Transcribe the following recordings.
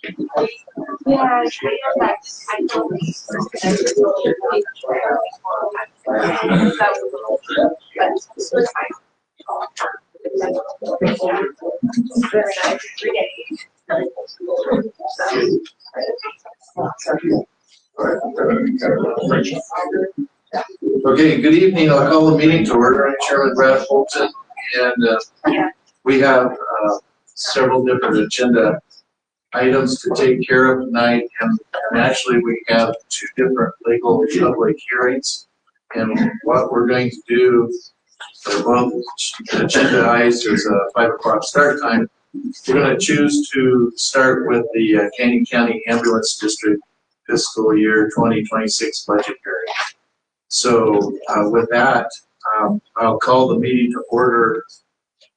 Okay, good evening. I'll call the meeting to order. I'm Chairman Brad Fulton, and we have several different agenda items to take care of tonight, and actually we have two different legal public hearings. And what we're going to do, they're both agendized as a 5 o'clock start time. We're going to choose to start with the Canyon County Ambulance District fiscal year 2026 budget hearing. So with that, I'll call the meeting to order,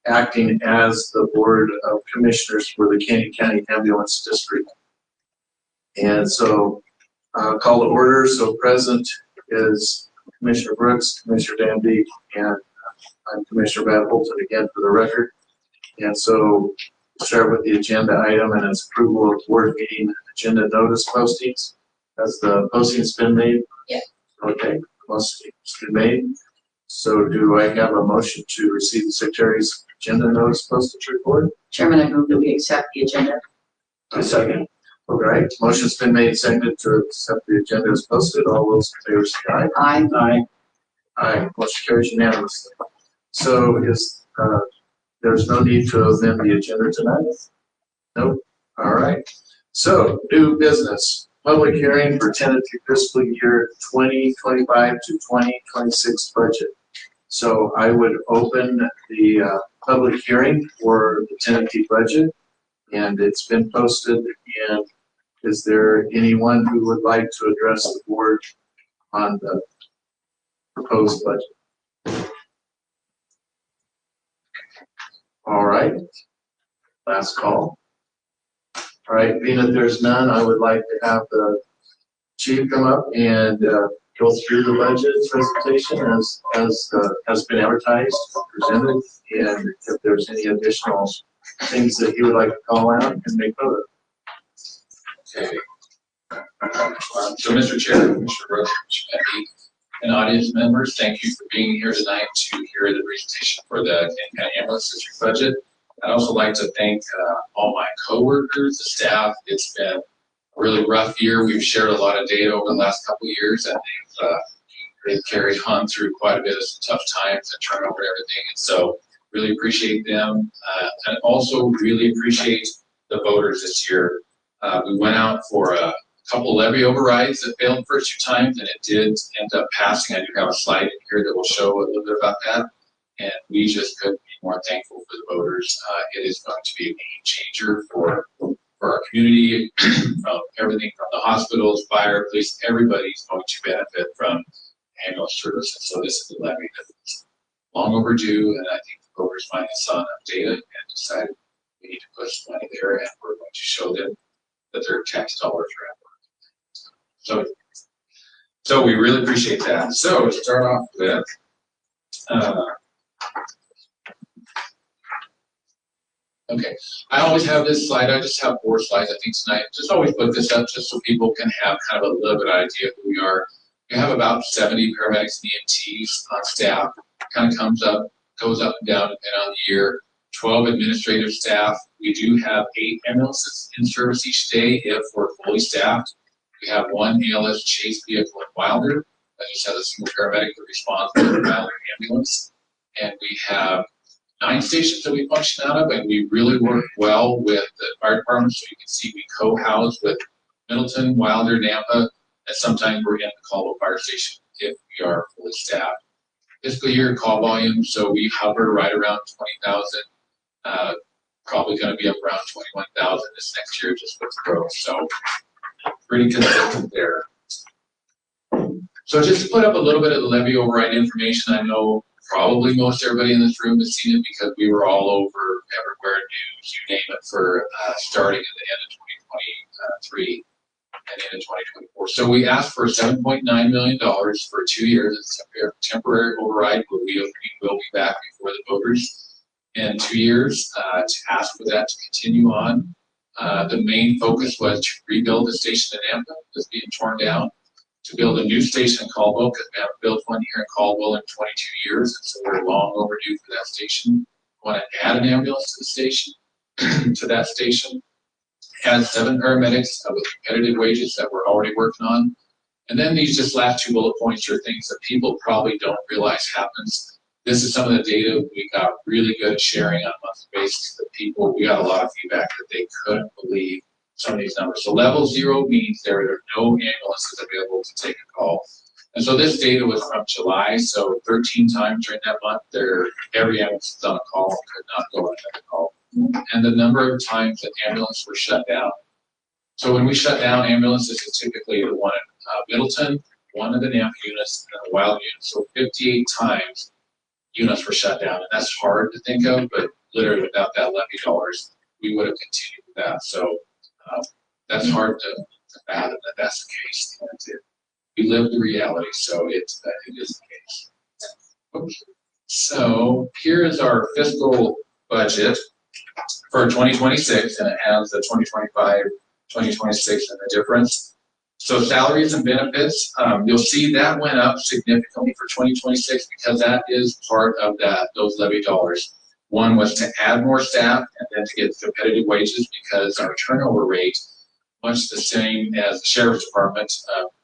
acting as the Board of Commissioners for the Canyon County Ambulance District. And so I'll call the order. So present is Commissioner Brooks, Commissioner Danby, and I'm Commissioner Brad Fulton again for the record. And so we'll start with the agenda item, and it's approval of board meeting agenda notice postings. Has the postings been made? Yeah. Okay, postings been made. So do I have a motion to receive the Secretary's agenda notice postage report? Chairman, I move that we accept the agenda. A second. All right, motion's been made, seconded to accept the agenda as posted. All those in favor say aye. Aye. Aye. Aye. Motion carries unanimously. So there's no need to amend the agenda tonight? Nope. All right. So new business. Public hearing for tentative fiscal year 2025 to 2026 budget. So I would open the public hearing for the tentative budget, and it's been posted. And is there anyone who would like to address the board on the proposed budget? All right, last call. All right, being that there's none, I would like to have the chief come up and go through the budget presentation as has been advertised, presented, and if there's any additional things that he would like to call out and make note of. Okay. So, Mr. Chair, Commissioner Brooks, Commissioner Danby, and audience members, thank you for being here tonight to hear the presentation for the Canyon County Ambulance District budget. I'd also like to thank all my coworkers, the staff. It's been a really rough year. We've shared a lot of data over the last couple of years, and they've carried on through quite a bit of tough times and turnover and everything. And so really appreciate them, and also really appreciate the voters this year. We went out for a couple levy overrides that failed the first two times, and it did end up passing. I do have a slide in here that will show a little bit about that. And we just couldn't be more thankful for the voters. It is going to be a game changer for our community, from everything from the hospitals, fire, police, everybody's going to benefit from ambulance service. And so this is a levy that's long overdue, and I think the voters finally saw enough data and decided we need to put some money there, and we're going to show them that their tax dollars are at work. So we really appreciate that. So to start off with, okay, I always have this slide. I just have 4 slides, I think, tonight. Just always put this up just so people can have kind of a little bit of idea of who we are. We have about 70 paramedics and EMTs on staff. Kind of goes up and down depending on the year. 12 administrative staff. We do have 8 ambulances in service each day if we're fully staffed. We have 1 ALS chase vehicle in Wilder that just has a single paramedic that responds to the Wilder ambulance. And we have 9 stations that we function out of, and we really work well with the fire department. So you can see we co-house with Middleton, Wilder, Nampa, and sometimes we're in the Caldwell Fire Station if we are fully staffed. Fiscal year call volume, so we hover right around 20,000. Probably going to be up around 21,000 this next year just with growth. So pretty consistent there. So just to put up a little bit of the levy override information, I know probably most everybody in this room has seen it because we were all over everywhere, news, you name it, for starting at the end of 2023 and into 2024. So we asked for $7.9 million for 2 years. It's a temporary override, but we will be back before the voters in 2 years to ask for that to continue on. The main focus was to rebuild the station in Ampa that's being torn down, to build a new station in Caldwell, because we haven't built one here in Caldwell in 22 years, and so we're long overdue for that station. We want to add an ambulance to the station, to that station, add 7 paramedics with competitive wages that we're already working on. And then these just last 2 bullet points are things that people probably don't realize happens. This is some of the data we got really good at sharing on a monthly basis with people. We got a lot of feedback that they couldn't believe some of these numbers. So level 0 means there are no ambulances available to take a call. And so this data was from July, so 13 times during that month, every ambulance was on a call, could not go on another call. And the number of times that ambulances were shut down. So when we shut down ambulances, it's typically the one in Middleton, one of the NAMP units, and the Wild unit. So 58 times units were shut down, and that's hard to think of, but literally without that levy dollars, we would have continued with that. So that's hard to fathom that that's the case. And we live the reality, so it is the case. Okay. So here is our fiscal budget for 2026, and it has the 2025, 2026 and the difference. So salaries and benefits, you'll see that went up significantly for 2026 because that is part of those levy dollars. One was to add more staff and then to get competitive wages because our turnover rate, much the same as the sheriff's department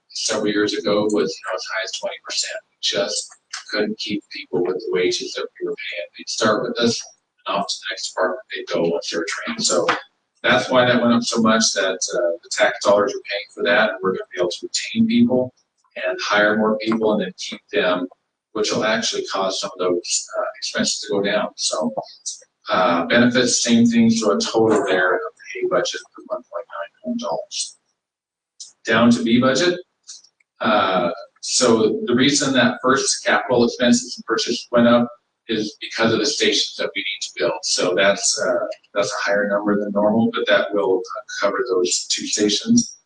several years ago, was as high as 20%. We just couldn't keep people with the wages that we were paying. They'd start with us and off to the next department they'd go once they were trained. So that's why that went up so much, that the tax dollars are paying for that, and we're going to be able to retain people and hire more people and then keep them, which will actually cause some of those expenses to go down. So benefits, same thing, so a total there of the A budget of $1.9 million. Down to B budget. So the reason that first capital expenses and purchase went up is because of the stations that we need to build. So that's a higher number than normal, but that will cover those 2 stations.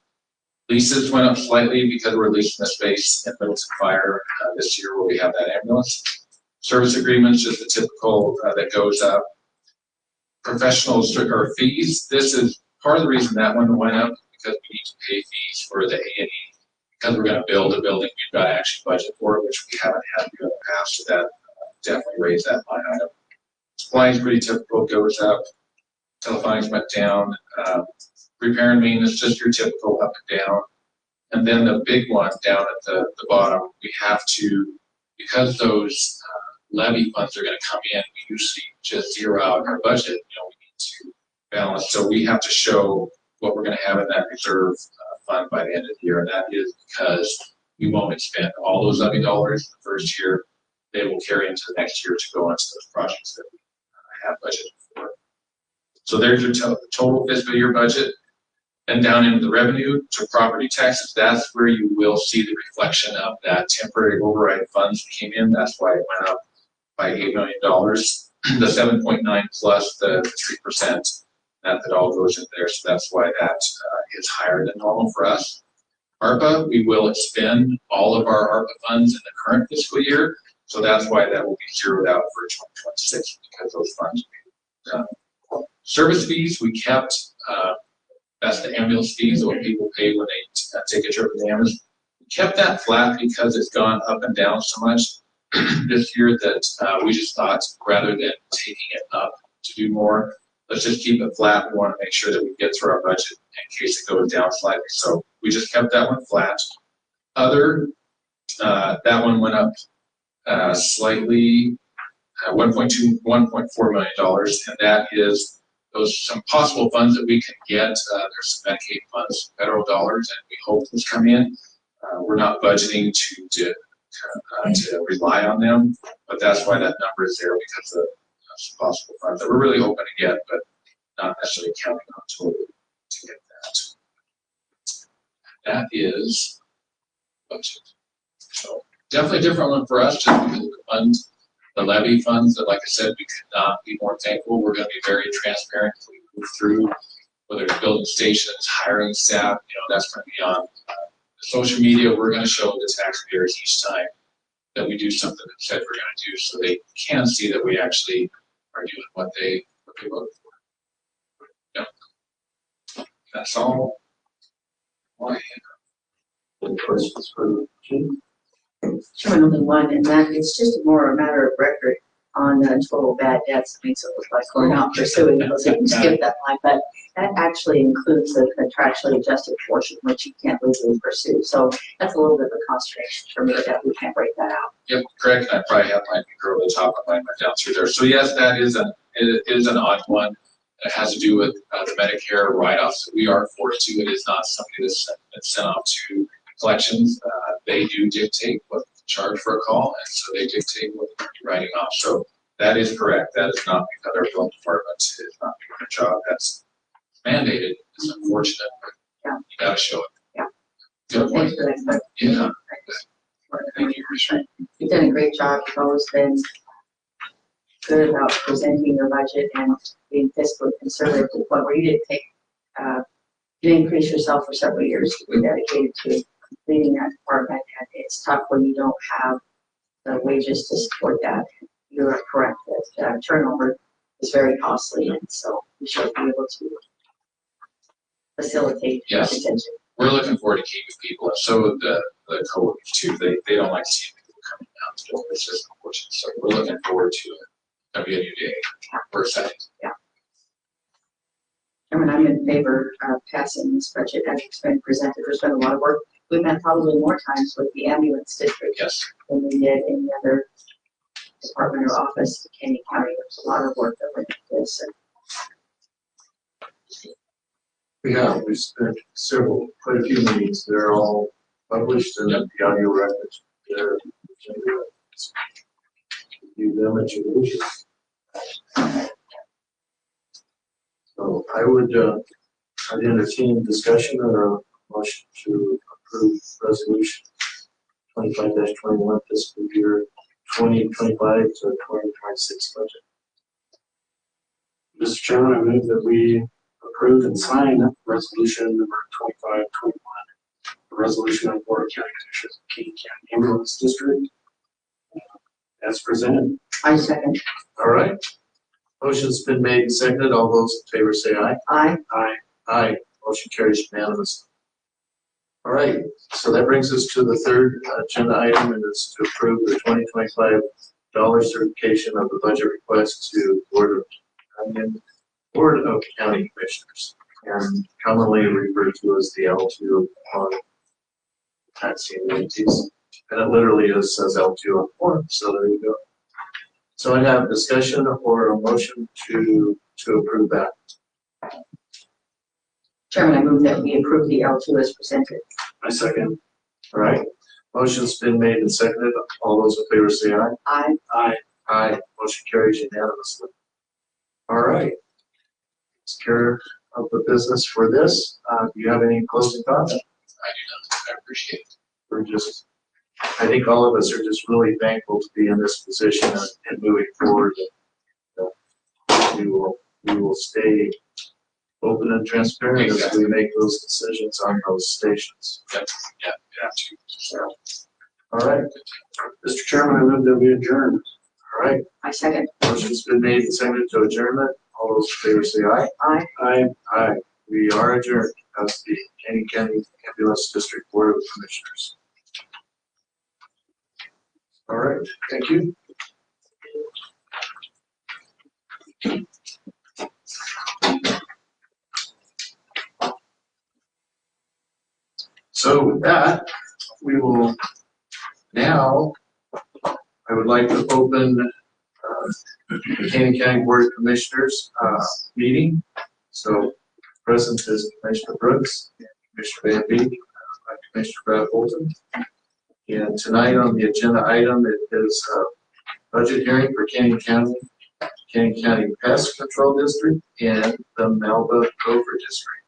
Leases went up slightly because we're leasing the space in Middleton Fire this year where we have that ambulance. Service agreements is the typical that goes up. Professional or fees, this is part of the reason that one went up because we need to pay fees for the A&E. Because we're going to build a building, we've got to actually budget for it, which we haven't had to do in the past, so that definitely raised that line item. Supplies pretty typical, goes up. Telephonics went down. Repair and maintenance, just your typical up and down. And then the big one down at the bottom, we have to, because those levy funds are going to come in, we usually just zero out our budget. We need to balance. So we have to show what we're going to have in that reserve fund by the end of the year. And that is because we won't expend all those levy dollars the first year. They will carry into the next year to go into those projects that we have budgeted for. So there's your total fiscal year budget. And down into the revenue to property taxes, that's where you will see the reflection of that temporary override funds that came in. That's why it went up by $8 million. The 7.9 plus the 3%, that all goes in there. So that's why that is higher than normal for us. ARPA, we will expend all of our ARPA funds in the current fiscal year. So that's why that will be zeroed out for 2026 because those funds will be done. Service fees, we kept, that's the ambulance fees, what people pay when they take a trip in the ambulance. We kept that flat because it's gone up and down so much this year that we just thought rather than taking it up to do more, let's just keep it flat. We want to make sure that we get through our budget in case it goes down slightly. So we just kept that one flat. Other, that one went up slightly, $1.4 million, and that is some possible funds that we can get. There's some Medicaid funds, federal dollars, and we hope those come in. We're not budgeting to rely on them, but that's why that number is there because of some possible funds that we're really hoping to get, but not necessarily counting on totally to get that. That is budget. So definitely a different one for us just because of the funds, the levy funds that, like I said, we could not be more thankful. We're going to be very transparent as we move through, whether it's building stations, hiring staff, that's going to be on social media. We're going to show the taxpayers each time that we do something that said we're going to do so they can see that we actually are doing what they look for. Yeah. That's all. I have. Any questions for the chief? Chairman, only one, and that it's just more a matter of record on total bad debts. It makes it look like we're not pursuing those. You can skip that line, but that actually includes the contractually adjusted portion, which you can't legally pursue. So that's a little bit of a consternation for me that we can't break that out. Yep, correct. I probably have my finger over the top of mine right down through there. So yes, that is it is an odd one. It has to do with the Medicare write-offs that we are forced to. It is not something that's sent off to collections. They do dictate what to charge for a call, and so they dictate what they're writing off. So that is correct. That is not because our bill department is not doing their job. That's mandated. It's unfortunate, but Yeah. you gotta show it. Yeah. Good point. Thanks for that. Yeah. Thank you. You've done a great job. You've always been good about presenting your budget and being fiscally conservative to the point where you didn't take, you increased yourself for several years. You were dedicated to leading that department, and it's tough when you don't have the wages to support that. You're correct that turnover is very costly, and so we should be able to facilitate Yes. retention. We're looking forward to keeping people, and so would the coworkers too. They don't like seeing people coming down the door. It's just unfortunate. So we're looking forward to it. That'll be a new day. We're excited. Chairman, I'm in favor of passing this budget as it's been presented. There's been a lot of work. We've met probably more times with the ambulance district Yes. than we did any other department or office in Caney County. There's a lot of work that went into this. We spent quite a few meetings. They're all published and the audio records. They're view them at your leisure. So I would, I'd entertain discussion or a motion to approve resolution 25-21 fiscal year 2025 to 2026 budget. Mr. Chairman, I move that we approve and sign resolution number 2521, a resolution of Board of County Commissioners of King County Ambulance District as presented. I second. All right. Motion's been made and seconded. All those in favor say aye. Aye. Aye. Aye. Motion carries unanimously. All right. So that brings us to the third agenda item, and it's to approve the 2025 certification of the budget request to Board of County Commissioners, and commonly referred to as the L2 on taxing entities. And it literally says L2 on the form, so there you go. So I'd have discussion or a motion to approve that. Chairman, I move that we approve the L2 as presented. I second. All right. Motion's been made and seconded. All those in favor say aye. Aye. Aye. Aye. Motion carries unanimously. All right. Let's care of the business for this. Do you have any closing thoughts? I do not. I appreciate it. I think all of us are just really thankful to be in this position and moving forward. We will stay open and transparent as we make those decisions on those stations. Yep. Yeah. Yeah. So, all right. Mr. Chairman, I move that we adjourn. All right. I second. Motion's been made and seconded to adjournment. All those in favor say aye. Aye. Aye. Aye. We are adjourned as the Caney County Ambulance District Board of Commissioners. All right. Thank you. So with that, we will now, I would like to open the Caney County Board of Commissioners meeting. So present is Commissioner Brooks, Commissioner Van Beek, Commissioner Brad Bolton. And tonight on the agenda item, it is a budget hearing for Caney County Pest Control District and the Melba Gopher District.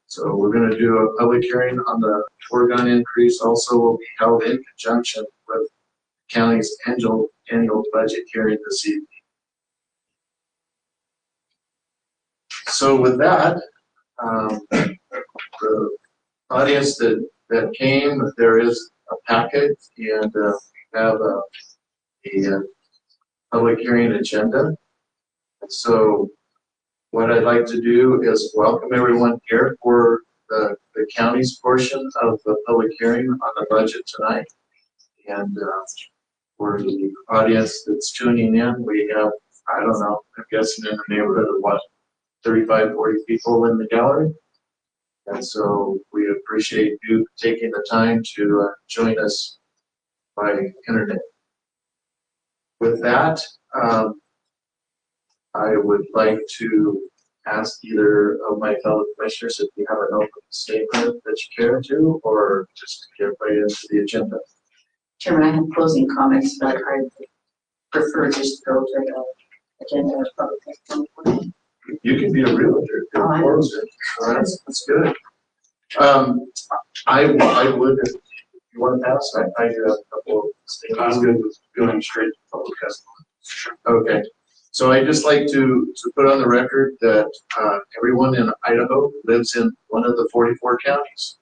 So we're going to do a public hearing on the foregone increase. Also will be held in conjunction with the county's annual budget hearing this evening. So with that, the audience that came, there is a packet, and we have a public hearing agenda. So what I'd like to do is welcome everyone here for the county's portion of the public hearing on the budget tonight. And for the audience that's tuning in, we have, I don't know, I'm guessing in the neighborhood of what, 35, 40 people in the gallery. And so we appreciate you taking the time to join us by internet. With that, I would like to ask either of my fellow commissioners if you have an open statement that you care to, or just get right into the agenda. Chairman, I have closing comments, but I prefer just to go to the agenda of public testimony. You can be a realtor. That's good. I would, if you want to pass, I do have a couple of statements. I'm good with going straight to public testimony. Sure. Okay. So I'd just like to put on the record that everyone in Idaho lives in one of the 44 counties.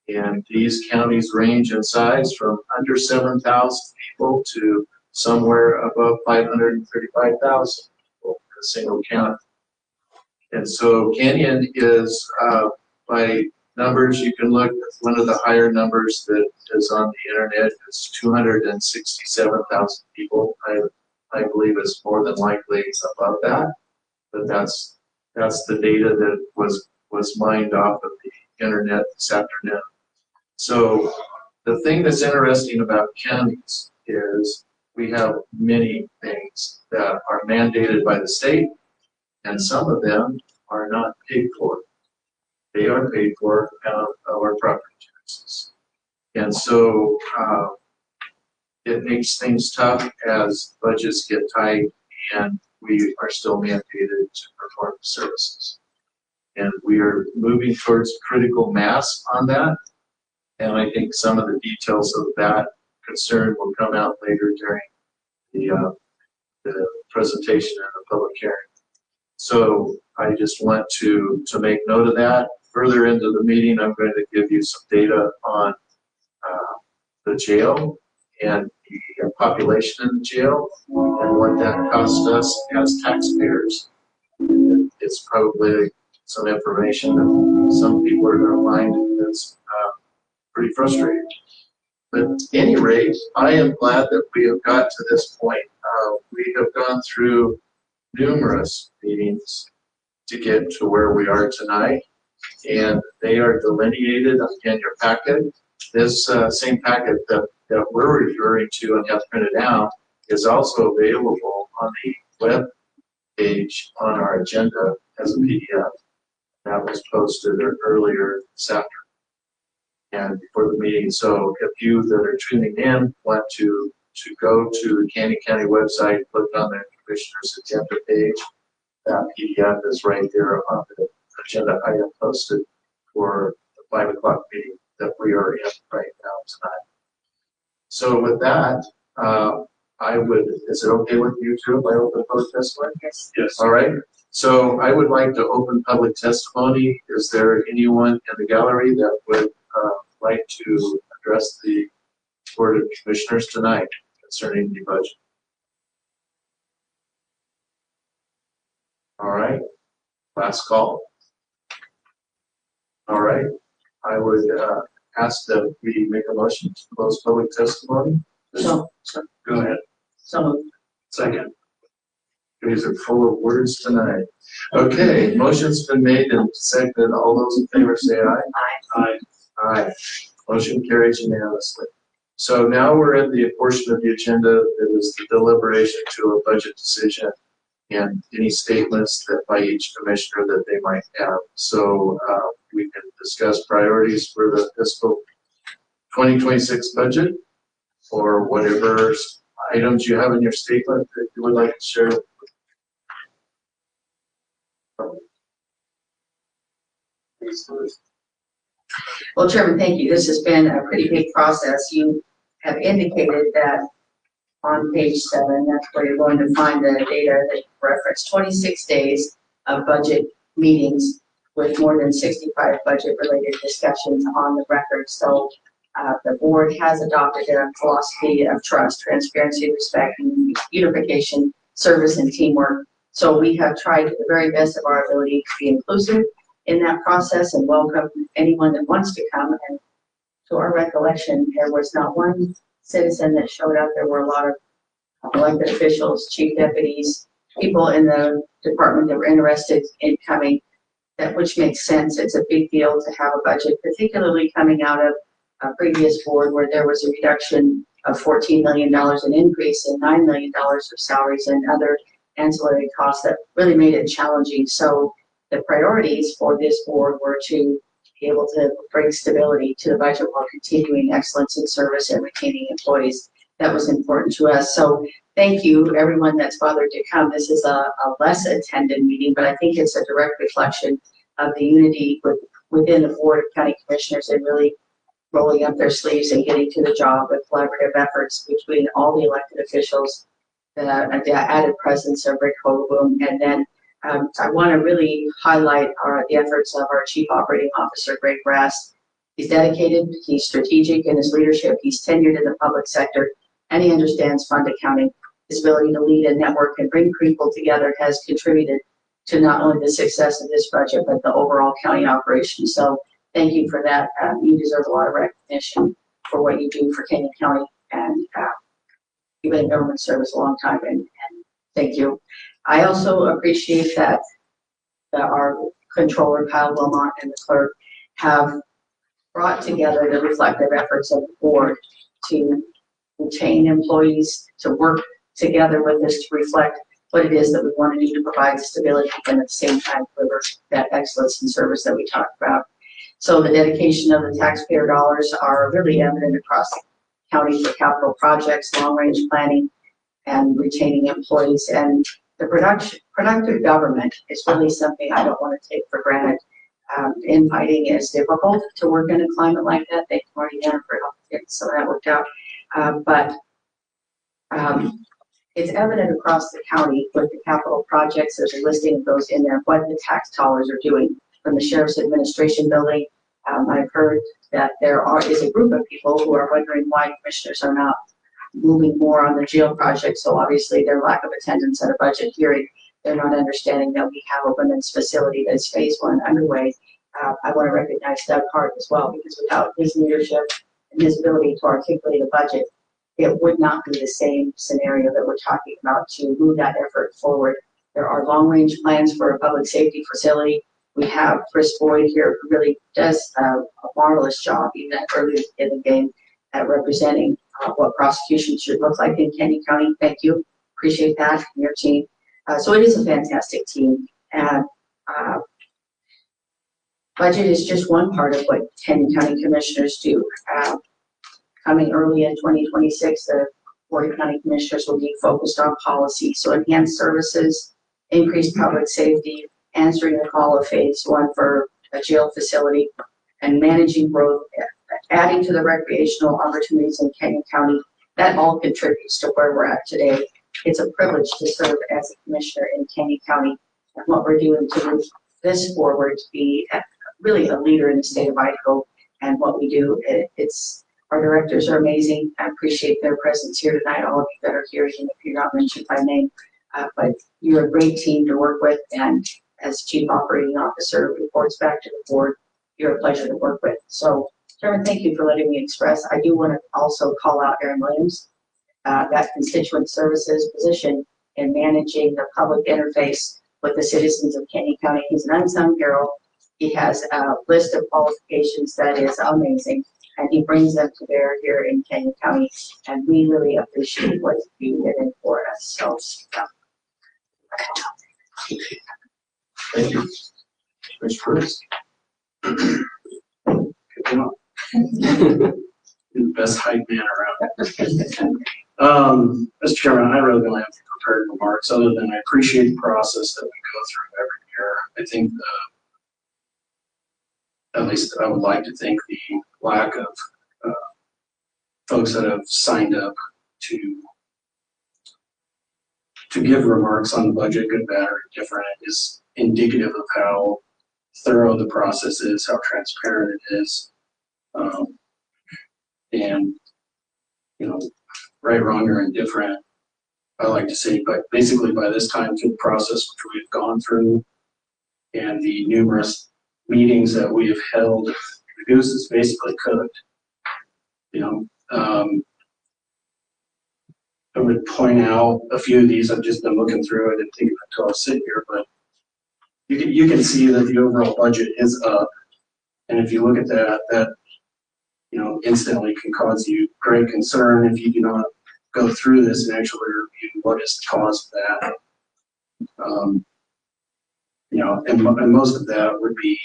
And these counties range in size from under 7,000 people to somewhere above 535,000 people in a single county. And so Canyon is, by numbers, you can look at one of the higher numbers that is on the internet. It's 267,000 people. I believe it's more than likely above that, but that's the data that was mined off of the internet this afternoon. So the thing that's interesting about counties is we have many things that are mandated by the state, and some of them are not paid for. They are paid for out of our property taxes. And so it makes things tough as budgets get tight and we are still mandated to perform services. And we are moving towards critical mass on that. And I think some of the details of that concern will come out later during the presentation and the public hearing. So I just want to make note of that. Further into the meeting, I'm going to give you some data on the jail and the population in the jail and what that costs us as taxpayers. It's probably some information that some people are going to find that's pretty frustrating. But at any rate, I am glad that we have got to this point. We have gone through numerous meetings to get to where we are tonight, and they are delineated in your packet. This same packet that we're referring to and have printed out is also available on the web page on our agenda as a PDF. That was posted earlier this afternoon and before the meeting. So if you that are tuning in want to go to the Canyon County website, click on the Commissioner's Agenda page, that PDF is right there on the agenda item posted for the 5 o'clock meeting that we are in right now tonight. So with that, is it okay with you too if I open public testimony? Yes. Yes. All right. So I would like to open public testimony. Is there anyone in the gallery that would like to address the Board of Commissioners tonight concerning the budget? All right. Last call. All right. I would ask that we make a motion to close public testimony. So Go ahead. Second. These are full of words tonight. Okay, motion's been made and seconded. All those in favor say aye. Aye. Aye. Motion carries unanimously. So now we're at the portion of the agenda that is the deliberation to a budget decision and any statements that by each commissioner that they might have. So we can discuss priorities for the fiscal 2026 budget or whatever items you have in your statement that you would like to share. Well, Chairman, thank you. This has been a pretty big process. You have indicated that on page 7, that's where you're going to find the data that you referenced, 26 days of budget meetings with more than 65 budget-related discussions on the record. So the board has adopted a philosophy of trust, transparency, respect, and unification, service, and teamwork. So we have tried to the very best of our ability to be inclusive in that process and welcome anyone that wants to come. And to our recollection, there was not one citizen that showed up. There were a lot of elected officials, chief deputies, people in the department that were interested in coming, that which makes sense. It's a big deal to have a budget, particularly coming out of a previous board where there was a reduction of $14 million, an increase in $9 million of salaries and other ancillary costs that really made it challenging. So the priorities for this board were to be able to bring stability to the budget while continuing excellence in service and retaining employees. That was important to us. So thank you, everyone that's bothered to come. This is a less attended meeting, but I think it's a direct reflection of the unity within the Board of County Commissioners and really rolling up their sleeves and getting to the job with collaborative efforts between all the elected officials, the added presence of Rick Hogaboom. And then I want to really highlight the efforts of our Chief Operating Officer, Greg Brass. He's dedicated, he's strategic in his leadership, he's tenured in the public sector, and he understands fund accounting. His ability to lead and network and bring people together has contributed to not only the success of this budget, but the overall county operation. So thank you for that. You deserve a lot of recognition for what you do for Canyon County, and you've been in government service a long time, and thank you. I also appreciate that our controller, Kyle Wilmot, and the clerk have brought together the reflective efforts of the board to retain employees, to work together with us to reflect what it is that we want to do to provide stability and at the same time deliver that excellence in service that we talked about. So the dedication of the taxpayer dollars are really evident across the county for capital projects, long-range planning, and retaining employees. And the productive government is really something I don't want to take for granted. Infighting is difficult to work in a climate like that. Thank you, Marty, for helping get some of that worked out. But it's evident across the county with the capital projects. There's a listing of those in there, what the tax dollars are doing from the Sheriff's Administration Building. I've heard that there is a group of people who are wondering why commissioners are not moving more on the jail project. So obviously their lack of attendance at a budget hearing, they're not understanding that we have a women's facility that's phase 1 underway. I want to recognize Doug Hart as well, because without his leadership and his ability to articulate a budget, it would not be the same scenario that we're talking about to move that effort forward. There are long-range plans for a public safety facility. We have Chris Boyd here, who really does a marvelous job, even early in the game, at representing what prosecution should look like in Canyon County. Thank you. Appreciate that and your team. So it is a fantastic team. And budget is just one part of what Canyon County Commissioners do. Coming early in 2026, the Board of County Commissioners will be focused on policy. So enhanced services, increased public safety, answering the call of phase 1 for a jail facility, and managing growth, adding to the recreational opportunities in Canyon County. That all contributes to where we're at today. It's a privilege to serve as a commissioner in Canyon County, and what we're doing to move this forward to be really a leader in the state of Idaho. And what we do, our directors are amazing. I appreciate their presence here tonight, all of you that are here, even if you're not mentioned by name. But you're a great team to work with, and as Chief Operating Officer reports back to the board, you're a pleasure to work with. So, Chairman, thank you for letting me express. I do want to also call out Aaron Williams, that constituent services position in managing the public interface with the citizens of Canyon County. He's an unsung hero. He has a list of qualifications that is amazing, and he brings them to bear here in Canyon County, and we really appreciate what you did for us. So, Thank you. Mr. Bruce. Good job. You're the best hype man around. Mr. Chairman, I really don't have prepared remarks other than I appreciate the process that we go through every year. I think at least I would like to think the lack of folks that have signed up to give remarks on the budget, good, bad, or different, is indicative of how thorough the process is, how transparent it is, and right, wrong, or indifferent. I like to say, but basically by this time through the process which we've gone through and the numerous meetings that we have held, the goose is basically cooked. You know, I would point out a few of these. I've just been looking through it and thinking until I was sitting here, but you can see that the overall budget is up. And if you look at that, that, you know, instantly can cause you great concern if you do not go through this and actually review what is the cause of that. You know, and most of that would be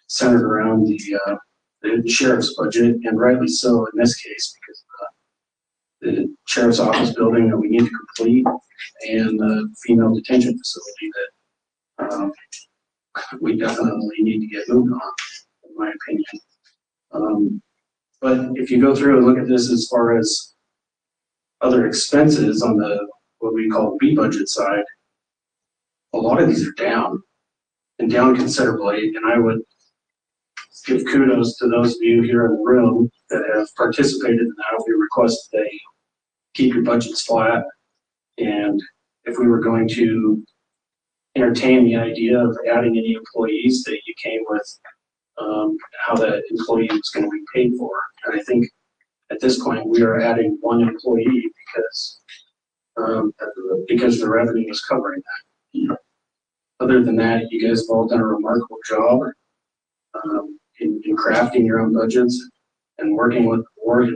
centered around the sheriff's budget, and rightly so in this case, because the sheriff's office building that we need to complete and the female detention facility that we definitely need to get moved on, in my opinion. But if you go through and look at this as far as other expenses on the what we call B budget side, a lot of these are down and down considerably, and I would give kudos to those of you here in the room that have participated in that. We request that they keep your budgets flat, and if we were going to entertain the idea of adding any employees, that you came with how that employee was going to be paid for. And I think at this point we are adding one employee because the revenue is covering that. Other than that, you guys have all done a remarkable job in crafting your own budgets and working with the board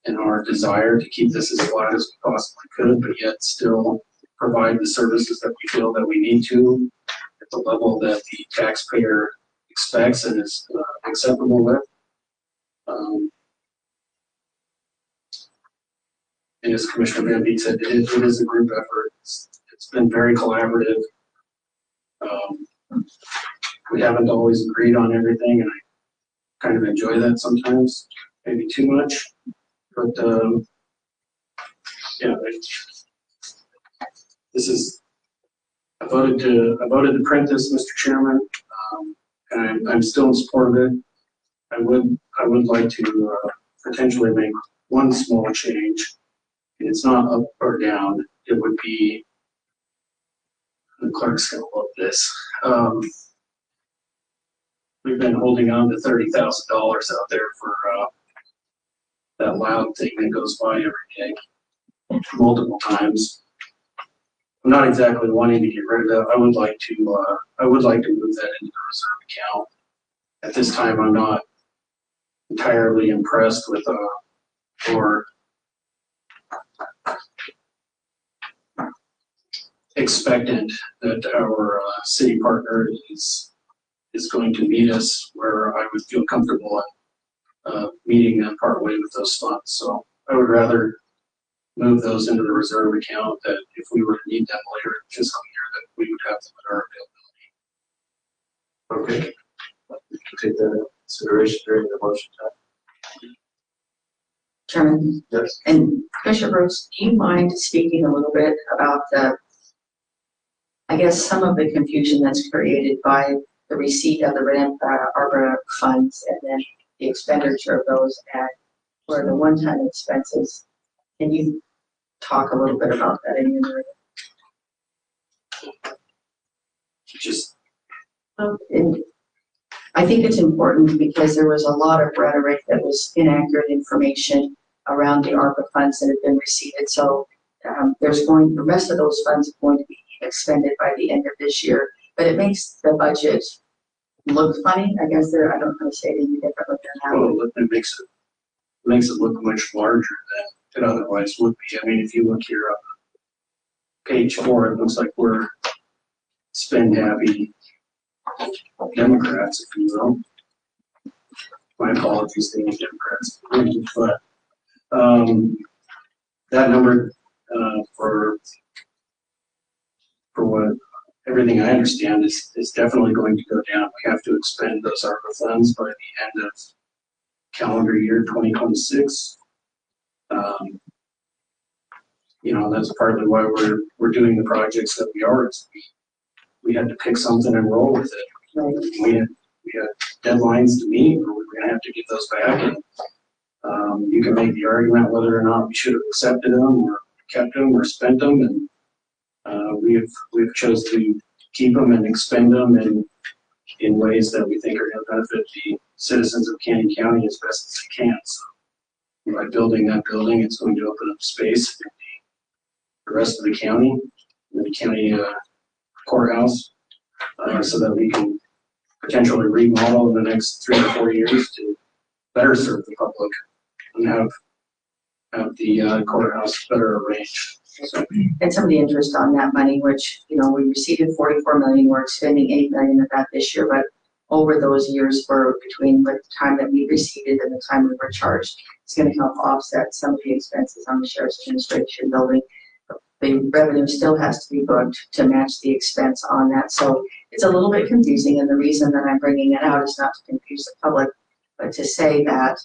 in our desire to keep this as flat as we possibly could, but yet still provide the services that we feel that we need to at the level that the taxpayer expects and is acceptable with. And as Commissioner Van Beek said, it is a group effort. It's been very collaborative. We haven't always agreed on everything, and I kind of enjoy that sometimes, maybe too much. But yeah, this is. I voted to print this, Mr. Chairman, and I'm still in support of it. I would like to potentially make one small change. And it's not up or down. It would be. The clerk's gonna love this. We've been holding on to $30,000 out there for that loud thing that goes by every day, multiple times. I'm not exactly wanting to get rid of that. I would like to move that into the reserve account. At this time, I'm not entirely impressed with or expectant that our city partner is going to meet us where I would feel comfortable meeting them partway with those funds. So I would rather move those into the reserve account, that if we were to need them later in the fiscal year, that we would have them at our availability. Okay. We can take that into consideration during the motion time. Chairman. Yes. And Commissioner Brooks, do you mind speaking a little bit about I guess some of the confusion that's created by the receipt of the ARPA funds and then the expenditure of those for the one-time expenses? Can you talk a little bit about that in your Just and I think it's important because there was a lot of rhetoric that was inaccurate information around the ARPA funds that have been received. So the rest of those funds are going to be expended by the end of this year, but it makes the budget look funny. I guess I don't know how to say it any differently than that. well, it makes it look much larger than it otherwise would be. I mean, if you look here on page 4, it looks like we're spend happy Democrats, if you will. My apologies to any Democrats, but that number for what everything I understand is definitely going to go down. We have to expend those ARPA funds by the end of calendar year 2026. You know, that's partly why we're doing the projects that we are. We had to pick something and roll with it. Right. We had deadlines to meet, or we're going to have to get those back. And you can make the argument whether or not we should have accepted them or kept them or spent them, and we've chose to keep them and expend them in ways that we think are going to benefit the citizens of Canyon County as best as we can. So by building that building, it's going to open up space for the rest of the county, the county courthouse, so that we can potentially remodel in the next 3 or 4 years to better serve the public and have the courthouse better arranged. So, And some of the interest on that money, which, we received 44 million, we're expending 8 million of that this year, but over those years between the time that we received it and the time we were charged, it's going to help offset some of the expenses on the Sheriff's Administration building. The revenue still has to be booked to match the expense on that. So it's a little bit confusing, and the reason that I'm bringing it out is not to confuse the public, but to say that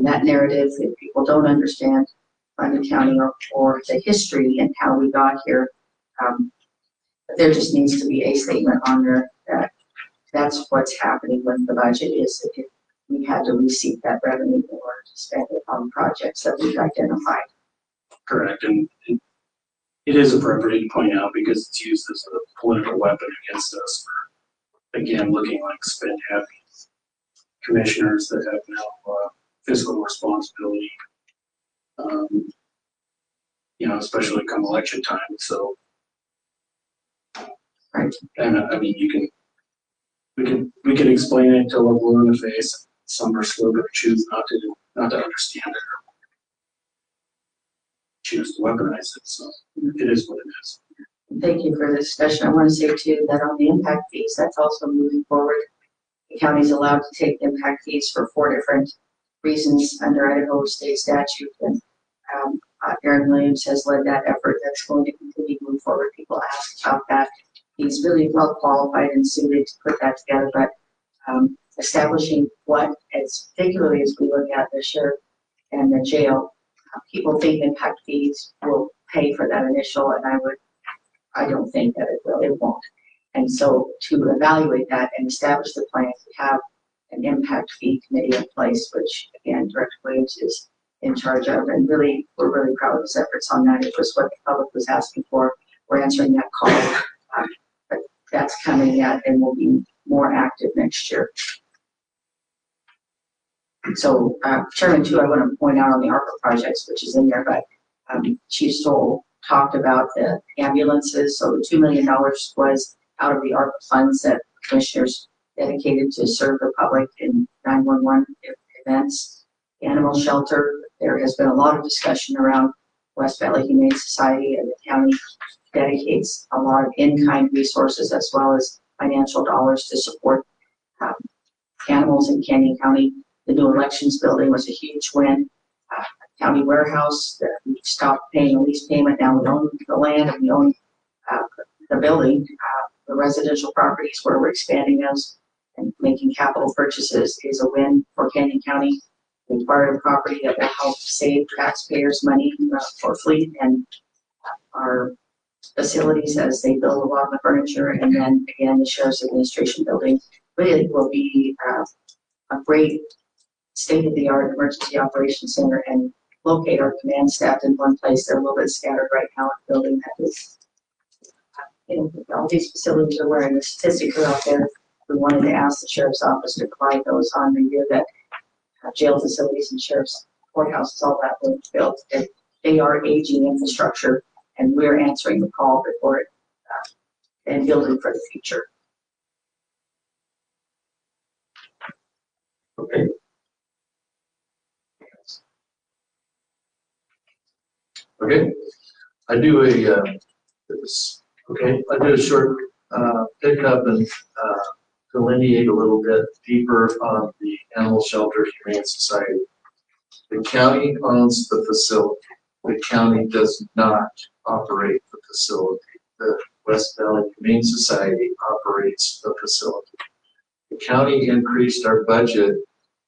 that narrative, if people don't understand London County or the history and how we got here, there just needs to be a statement on there that that's what's happening with the budget is that we had to receive that revenue in order to spend it on projects that we've identified. correct, and it is appropriate to point out because it's used as a political weapon against us for, again, looking like spend-happy commissioners that have no fiscal responsibility, especially come election time. So, Right. and I mean, we can explain it till we're blue in the face. Some are still going to choose not to understand it or choose to weaponize it. So it is what it is. Thank you for the discussion. I want to say too that on the impact fees, that's also moving forward. The county is allowed to take impact fees for 4 different reasons under Idaho state statute. And Aaron Williams has led that effort. That's going to continue to move forward. People ask about that. He's really well qualified and suited to put that together. But establishing what, particularly as we look at the sheriff and the jail, people think impact fees will pay for that initial, and I don't think that it will. It won't. And so to evaluate that and establish the plan to have an impact fee committee in place, which again, Director Williams is in charge of, and really, we're really proud of his efforts on that. It was what the public was asking for. We're answering that call, but that's coming yet and will be more active next year. So, Chairman, too, I want to point out on the ARPA projects, which is in there, but Chief Stoll talked about the ambulances. So the $2 million was out of the ARPA funds that commissioners dedicated to serve the public in 911 events. The animal shelter, there has been a lot of discussion around West Valley Humane Society, and the county dedicates a lot of in-kind resources as well as financial dollars to support animals in Canyon County. The new elections building was a huge win. County warehouse, we stopped paying a lease payment. Now we own the land and we own the building. The residential properties where we're expanding those and making capital purchases is a win for Canyon County. We acquired a property that will help save taxpayers money for fleet and our facilities as they build a lot of the furniture. And then again, the Sheriff's Administration building really will be a great state-of-the-art emergency operations center and locate our command staff in one place. They're a little bit scattered right now in the building that is, all these facilities are wearing the statistics are out there. We wanted to ask the Sheriff's Office to provide those on the year that jail facilities and Sheriff's courthouses, all that were built. They are aging infrastructure, and we're answering the call before it and building for the future. Okay. Okay, I do a short pickup and delineate a little bit deeper on the Animal Shelter Humane Society. The county owns the facility. The county does not operate the facility. The West Valley Humane Society operates the facility. The county increased our budget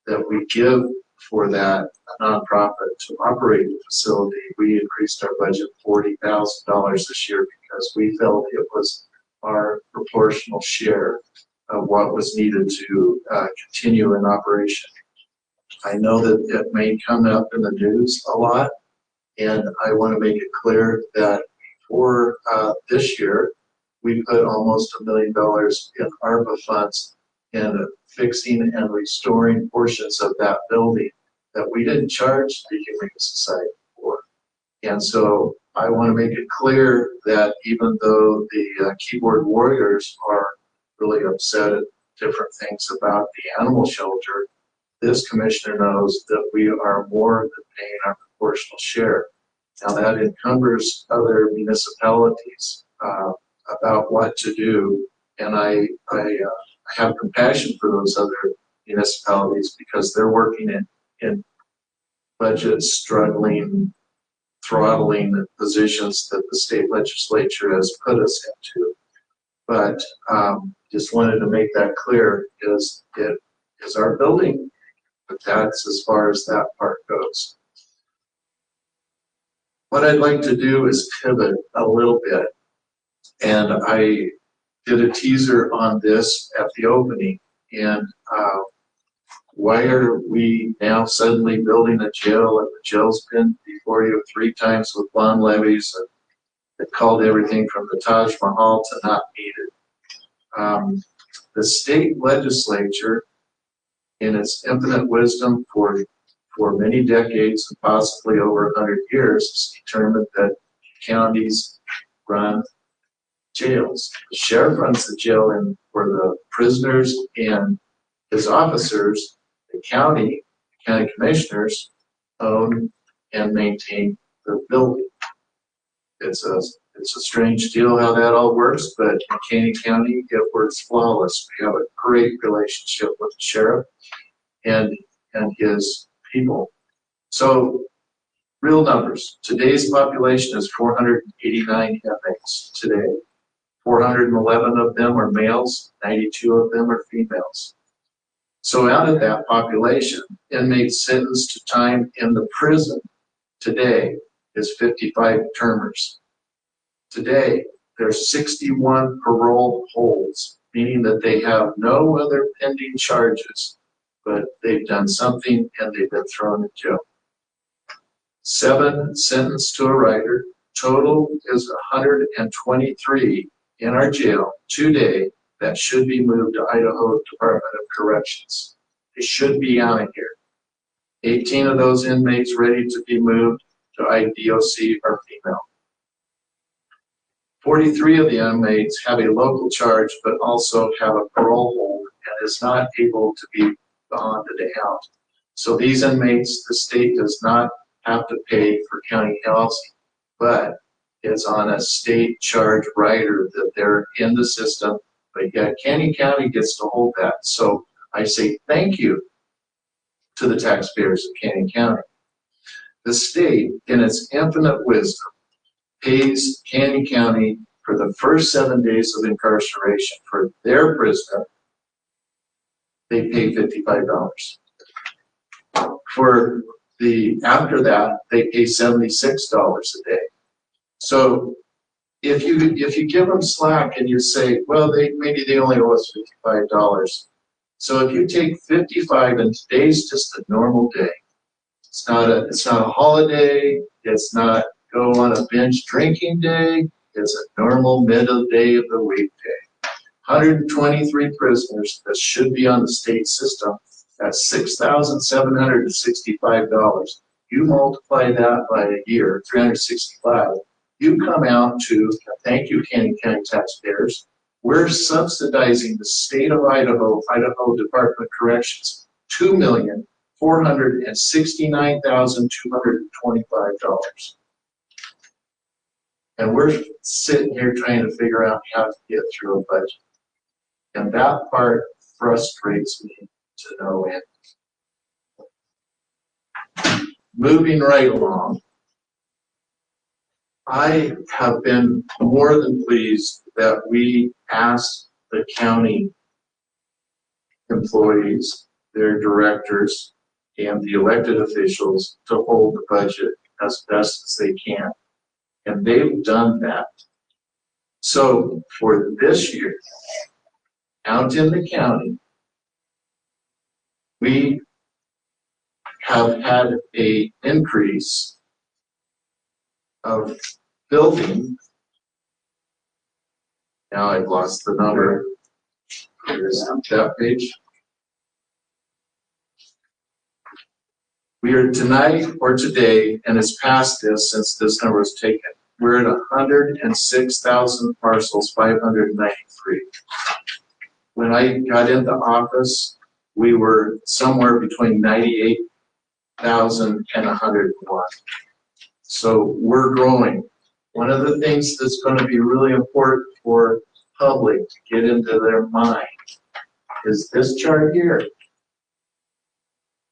that we give for that nonprofit to operate the facility. We increased our budget $40,000 this year because we felt it was our proportional share of what was needed to continue in operation. I know that it may come up in the news a lot, And I want to make it clear that for this year, we put almost $1 million in ARPA funds in fixing and restoring portions of that building that we didn't charge the Humane Society for. And so I want to make it clear that even though the keyboard warriors are really upset at different things about the animal shelter, this commissioner knows that we are more than paying our proportional share. Now that encumbers other municipalities about what to do, and I have compassion for those other municipalities because they're working in budget struggling, throttling positions that the state legislature has put us into. But just wanted to make that clear, is it is our building, but that's as far as that part goes. What I'd like to do is pivot a little bit, and I did a teaser on this at the opening. And why are we now suddenly building a jail? And the jail's been before you 3 times with bond levies, and it called everything from the Taj Mahal to not needed. The state legislature, in its infinite wisdom for many decades and possibly over 100 years, has determined that counties run jails. The sheriff runs the jail and for the prisoners and his officers. The county commissioners own and maintain the building. It's a strange deal how that all works, but in Caney County it works flawless. We have a great relationship with the sheriff and his people. So, real numbers. Today's population is 489 inmates today. 411 of them are males, 92 of them are females. So out of that population, inmates sentenced to time in the prison today is 55 termers. Today, there's 61 parole holds, meaning that they have no other pending charges, but they've done something and they've been thrown in jail. 7 sentenced to a rider. Total is 123 in our jail today that should be moved to Idaho Department of Corrections. They should be out of here. 18 of those inmates ready to be moved to IDOC are female. 43 of the inmates have a local charge, but also have a parole hold and is not able to be bonded out. So these inmates, the state does not have to pay for county housing, but it's on a state charge rider that they're in the system, but yet Caney County gets to hold that. So I say thank you to the taxpayers of Caney County. The state, in its infinite wisdom, pays Caney County for the first 7 days of incarceration for their prisoner. They pay $55. For after that, they pay $76 a day. So if you give them slack and you say, well, maybe they only owe us $55. So if you take 55 and today's just a normal day, it's not a holiday, it's not go on a binge drinking day, it's a normal middle day of the week day. 123 prisoners that should be on the state system, that's $6,765. You multiply that by a year, 365, you come out to, thank you Caney County taxpayers, we're subsidizing the state of Idaho Department of Corrections, $2,469,225. And we're sitting here trying to figure out how to get through a budget. And that part frustrates me to no end. Moving right along, I have been more than pleased that we asked the county employees, their directors, and the elected officials to hold the budget as best as they can. And they've done that. So for this year, out in the county, we have had an increase of building. Now I've lost the number. Here's that page. We are tonight or today, and it's past this since this number was taken. We're at 106,000 parcels, 593. When I got into office, we were somewhere between 98,000 and 101. So we're growing. One of the things that's going to be really important for public to get into their mind is this chart here.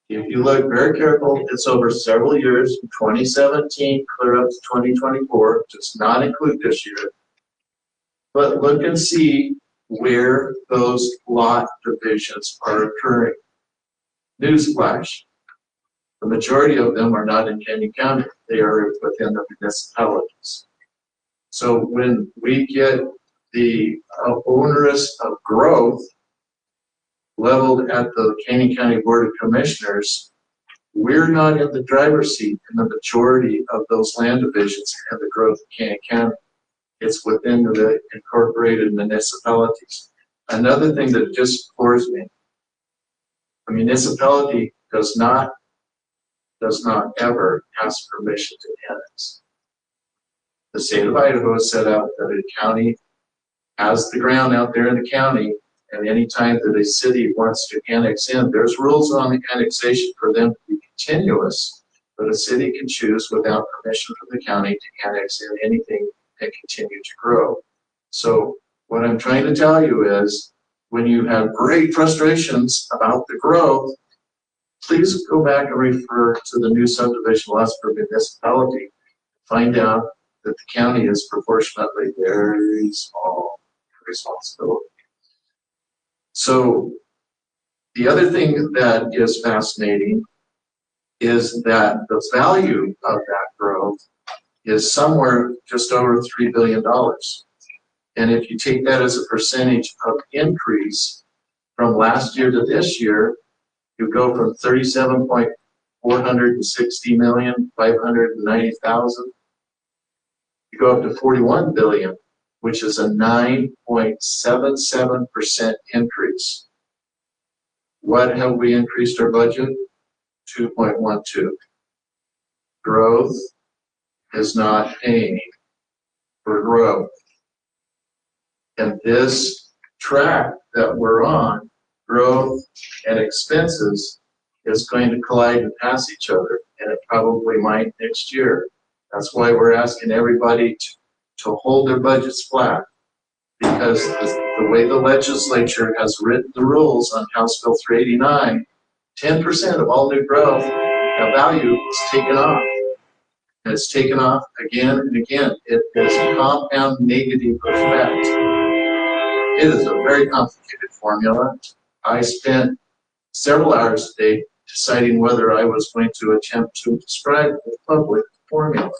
If you look very careful, it's over several years, from 2017 clear up to 2024, does not include this year. But look and see where those lot divisions are occurring. Newsflash, the majority of them are not in Canyon County. They are within the municipalities. So when we get the onerous of growth leveled at the Canyon County Board of Commissioners, we're not in the driver's seat in the majority of those land divisions and the growth of Canyon County. It's within the incorporated municipalities. Another thing that just floors me, a municipality does not ever ask permission to annex. The state of Idaho has set out that a county has the ground out there in the county, and any time that a city wants to annex in, there's rules on the annexation for them to be continuous, but a city can choose without permission from the county to annex in anything and continue to grow. So what I'm trying to tell you is, when you have great frustrations about the growth, please go back and refer to the new subdivision laws for municipality. Find out that the county is proportionately very small responsibility. So the other thing that is fascinating is that the value of that growth is somewhere just over $3 billion. And if you take that as a percentage of increase from last year to this year, you go from 37.460 million, 590,000. You go up to 41 billion, which is a 9.77% increase. What have we increased our budget? 2.12. Growth is not paying for growth. And this track that we're on, growth and expenses, is going to collide and pass each other, and it probably might next year. That's why we're asking everybody to hold their budgets flat, because the way the legislature has written the rules on House Bill 389, 10% of all new growth value is taken off. And it's taken off again and again. It is a compound negative effect. It is a very complicated formula. I spent several hours a day deciding whether I was going to attempt to describe the public formula.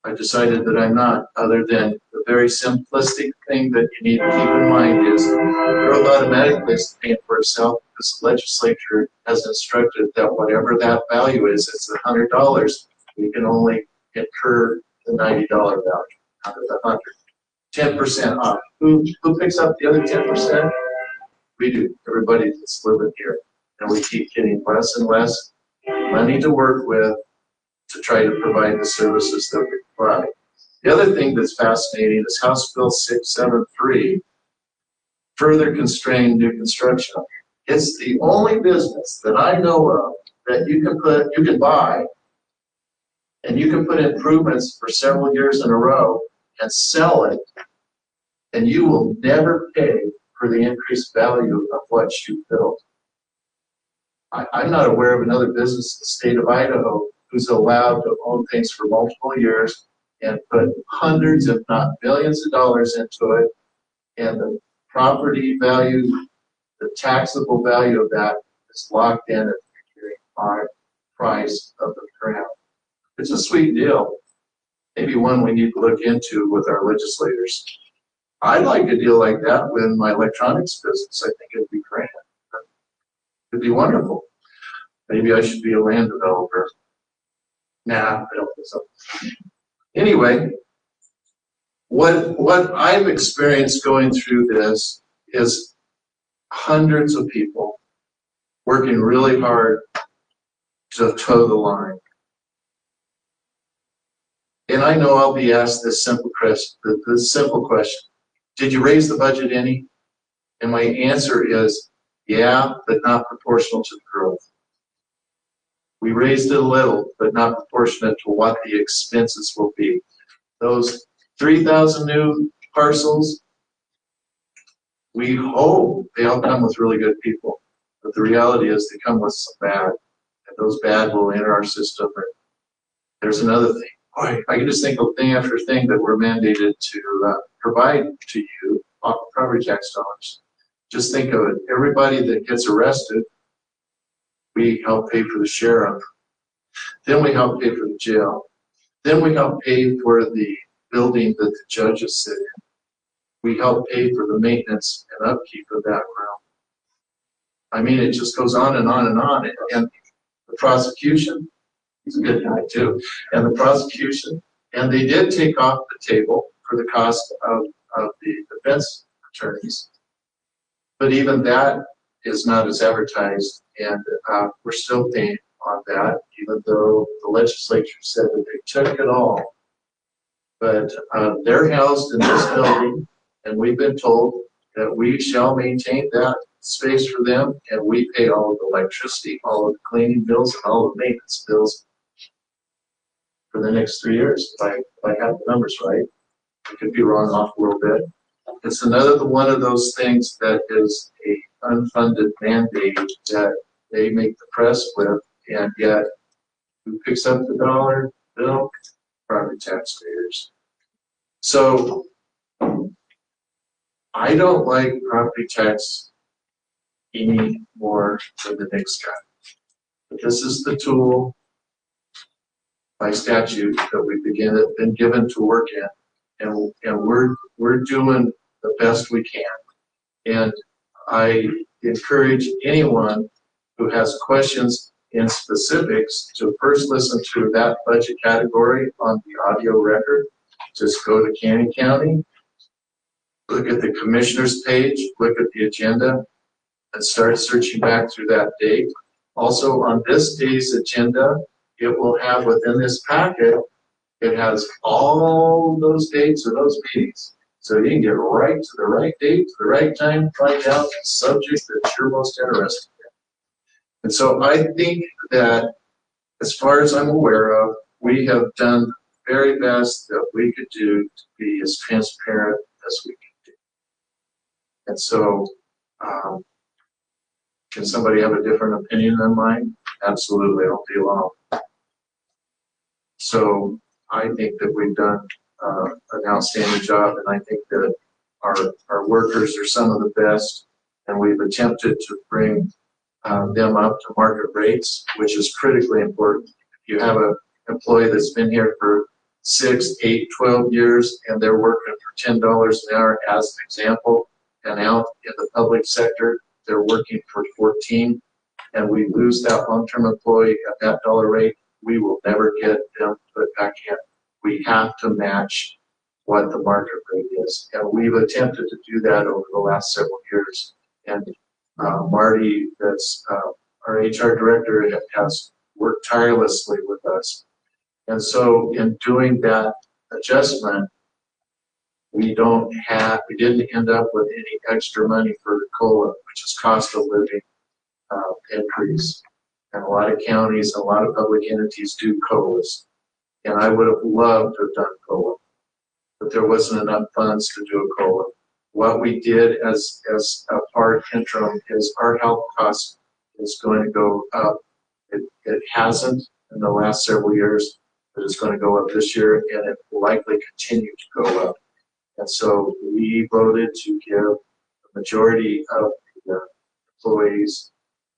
I decided that I'm not, other than the very simplistic thing that you need to keep in mind is growth automatically is paying for itself, because the legislature has instructed that whatever that value is, it's $100, we can only incur the $90 value out of the 100. 10% off. Who picks up the other 10%? We do. Everybody that's living here. And we keep getting less and less money to work with to try to provide the services that we provide. The other thing that's fascinating is House Bill 673 further constrained new construction. It's the only business that I know of that you can buy, and you can put improvements for several years in a row and sell it, and you will never pay for the increased value of what you built. I'm not aware of another business in the state of Idaho who's allowed to own things for multiple years and put hundreds, if not millions of dollars into it, and the property value, the taxable value of that is locked in at the price of the ground. It's a sweet deal. Maybe one we need to look into with our legislators. I'd like a deal like that with my electronics business. I think it'd be great. It'd be wonderful. Maybe I should be a land developer. Nah, I don't think so. Anyway, what I've experienced going through this is hundreds of people working really hard to toe the line. And I know I'll be asked this simple question. Did you raise the budget any? And my answer is, yeah, but not proportional to the growth. We raised it a little, but not proportionate to what the expenses will be. Those 3,000 new parcels, we hope they all come with really good people. But the reality is they come with some bad. And those bad will enter our system. There's another thing. Boy, I can just think of thing after thing that we're mandated to provide to you off of property tax dollars. Just think of it. Everybody that gets arrested, we help pay for the sheriff. Then we help pay for the jail. Then we help pay for the building that the judges sit in. We help pay for the maintenance and upkeep of that ground. I mean, it just goes on and on and on. And the prosecution, he's a good guy too, and the prosecution, and they did take off the table for the cost of the defense attorneys. But even that is not as advertised, and we're still paying on that, even though the legislature said that they took it all. But they're housed in this building, and we've been told that we shall maintain that space for them, and we pay all of the electricity, all of the cleaning bills, and all of the maintenance bills for the next 3 years, if I have the numbers right. I could be wrong off a little bit. It's another one of those things that is a unfunded mandate that they make the press with, and yet who picks up the dollar bill? Property taxpayers. So I don't like property tax any more than the next guy. But this is the tool by statute that we've been given to work in, and we're doing the best we can. And I encourage anyone who has questions in specifics to first listen to that budget category on the audio record. Just go to Canyon County, look at the commissioner's page, look at the agenda, and start searching back through that date. Also, on this day's agenda, it will have within this packet, it has all those dates of those meetings. So you can get right to the right date, to the right time, find out the subject that you're most interested in. And so I think that, as far as I'm aware of, we have done the very best that we could do to be as transparent as we can do. And so, can somebody have a different opinion than mine? Absolutely, I'll be along. So I think that we've done an outstanding job, and I think that our workers are some of the best, and we've attempted to bring them up to market rates, which is critically important. If you have an employee that's been here for 6, 8, 12 years, and they're working for $10 an hour as an example, and out in the public sector, they're working for 14, and we lose that long-term employee at that dollar rate, we will never get them put back in. We have to match what the market rate is. And we've attempted to do that over the last several years. And Marty, that's our HR director, has worked tirelessly with us. And so in doing that adjustment, we didn't end up with any extra money for the COLA, which is cost of living increase. And a lot of counties, a lot of public entities do COLAs. And I would have loved to have done COLA, but there wasn't enough funds to do a COLA. What we did as a part interim is our health cost is going to go up. It hasn't in the last several years, but it's going to go up this year, and it will likely continue to go up. And so we voted to give the majority of the employees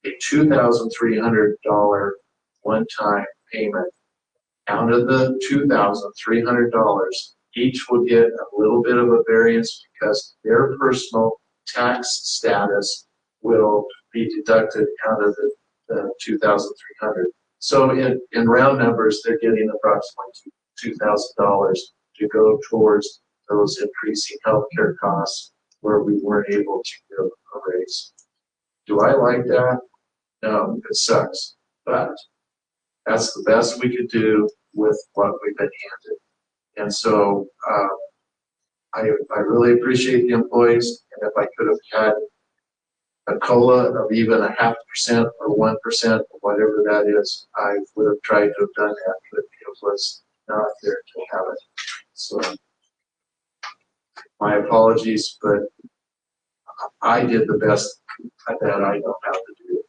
a $2,300 one-time payment. Out of the $2,300, each will get a little bit of a variance because their personal tax status will be deducted out of the $2,300. So in round numbers, they're getting approximately $2,000 to go towards those increasing healthcare costs where we weren't able to give a raise. Do I like that? No, it sucks. But that's the best we could do with what we've been handed. And so I really appreciate the employees. And if I could have had a COLA of even 0.5% or 1% or whatever that is, I would have tried to have done that, but it was not there to have it. So my apologies, but I did the best that I know how to do.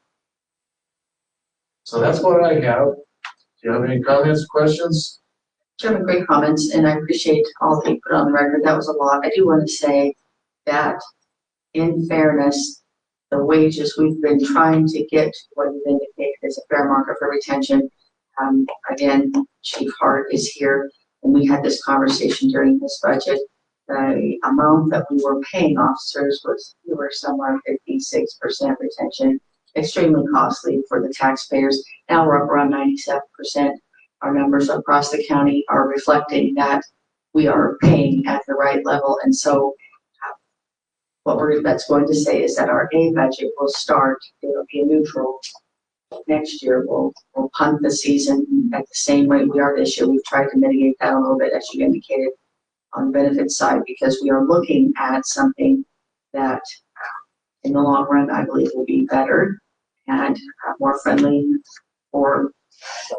So that's what I have. Do you have any comments, questions? Chairman, great comments, and I appreciate all that you put on the record. That was a lot. I do want to say that, in fairness, the wages we've been trying to get what you've indicated is a fair market for retention. Again, Chief Hart is here, and we had this conversation during this budget. The amount that we were paying officers we were somewhere 56% retention, extremely costly for the taxpayers. Now we're up around 97%. Our numbers across the county are reflecting that we are paying at the right level, and so that's going to say is that our A budget will start, it'll be a neutral. Next year, we'll punt the season at the same rate we are this year. We've tried to mitigate that a little bit, as you indicated, on the benefits side, because we are looking at something that in the long run, I believe will be better and more friendly for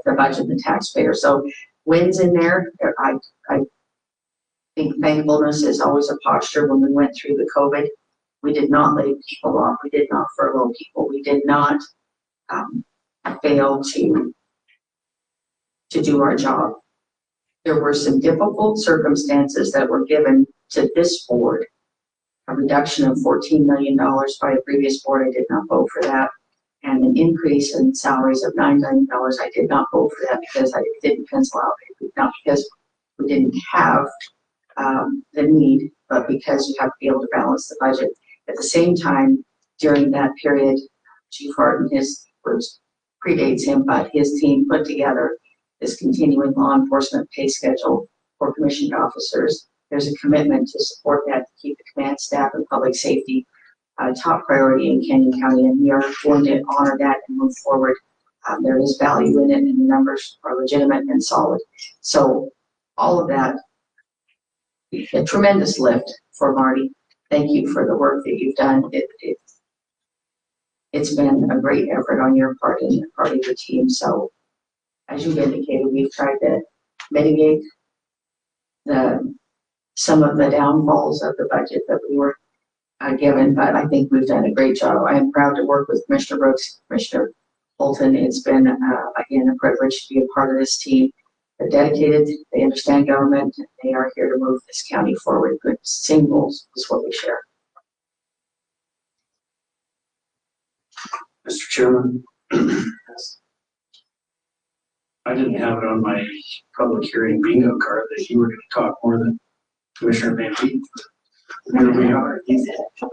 the budget and the taxpayer. So wins in there, I think thankfulness is always a posture. When we went through the COVID, we did not lay people off. We did not furlough people. We did not fail to do our job. There were some difficult circumstances that were given to this board. A reduction of $14 million by a previous board. I did not vote for that. And an increase in salaries of $9 million. I did not vote for that because I didn't pencil out. Not because we didn't have the need, but because you have to be able to balance the budget. At the same time, during that period, Chief Hart and his words predates him, but his team put together this continuing law enforcement pay schedule for commissioned officers. There's a commitment to support that, to keep the command staff and public safety top priority in Canyon County, and we are going to honor that and move forward. There is value in it, and the numbers are legitimate and solid. So all of that, a tremendous lift for Marty. Thank you for the work that you've done. It's been a great effort on your part and the part of your team. So as you've indicated, we've tried to mitigate some of the downfalls of the budget that we were given, but I think we've done a great job. I am proud to work with Commissioner Brooks, Commissioner Bolton. It's been, again, a privilege to be a part of this team. They're dedicated, they understand government, they are here to move this county forward. Good same goals is what we share. Mr. Chairman, I didn't have it on my public hearing bingo card that you were going to talk more than Commissioner Van Heath. Here we are.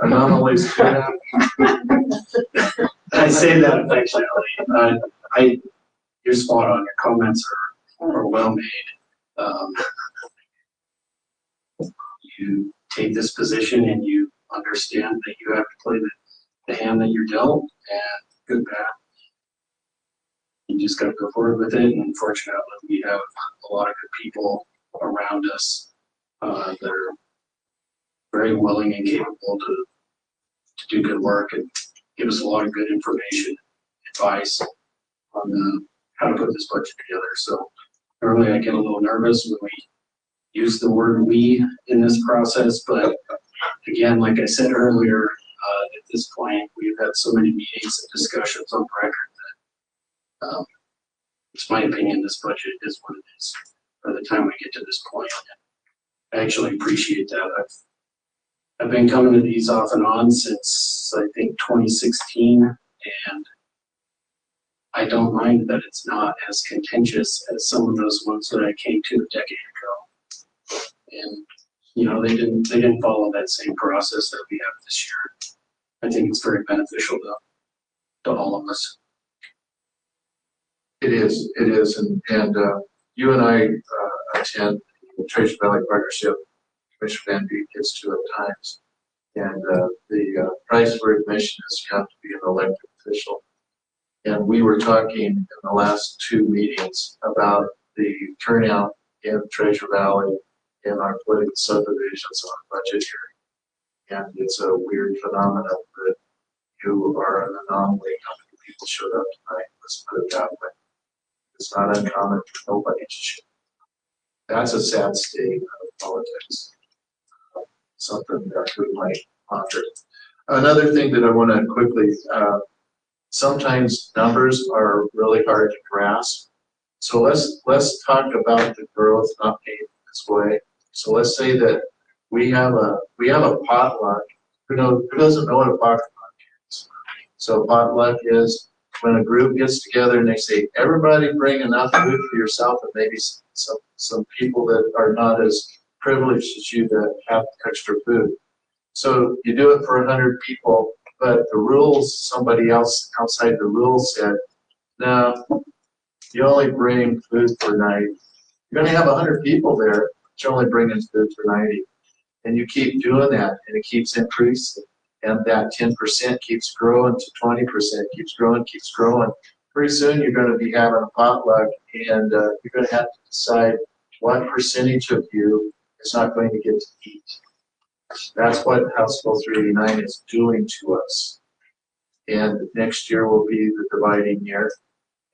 Anomalies. I say that affectionately. You're spot on. Your comments are well made. You take this position and you understand that you have to play the hand that you're dealt, and good bad. You just got to go forward with it. And fortunately, we have a lot of good people around us that are very willing and capable to do good work and give us a lot of good information, advice on how to put this budget together. So normally I get a little nervous when we use the word "we" in this process, but again, like I said earlier, at this point we've had so many meetings and discussions on record that it's my opinion this budget is what it is by the time we get to this point. I actually appreciate that. I've been coming to these off and on since I think 2016, and I don't mind that it's not as contentious as some of those ones that I came to a decade ago. And you know, they didn't follow that same process that we have this year. I think it's very beneficial to all of us. It is, and you and I attend the Trace Valley Partnership. Commissioner Van Beek gets to at times, and the price for admission is you have to be an elected official. And we were talking in the last two meetings about the turnout in Treasure Valley in our political subdivisions on budget hearing. And it's a weird phenomenon that you are an anomaly. How many people showed up tonight? Let's put it that way. It's not uncommon for nobody to show up. That's a sad state of politics. Something that we might ponder. Another thing that I want to quickly, sometimes numbers are really hard to grasp. So let's talk about the growth not paid this way. So let's say that we have a potluck. Who doesn't know what a potluck is? So potluck is when a group gets together and they say, everybody bring enough food for yourself and maybe some people that are not as privileged as you to have extra food. So you do it for 100 people, but the rules, somebody else outside the rules said, no, you only bring food for 90. You're going to have 100 people there, but you're only bringing food for 90. And you keep doing that, and it keeps increasing. And that 10% keeps growing to 20%, keeps growing. Pretty soon you're going to be having a potluck, and you're going to have to decide what percentage of you is not going to get to eat. That's what House Bill 389 is doing to us. And next year will be the dividing year.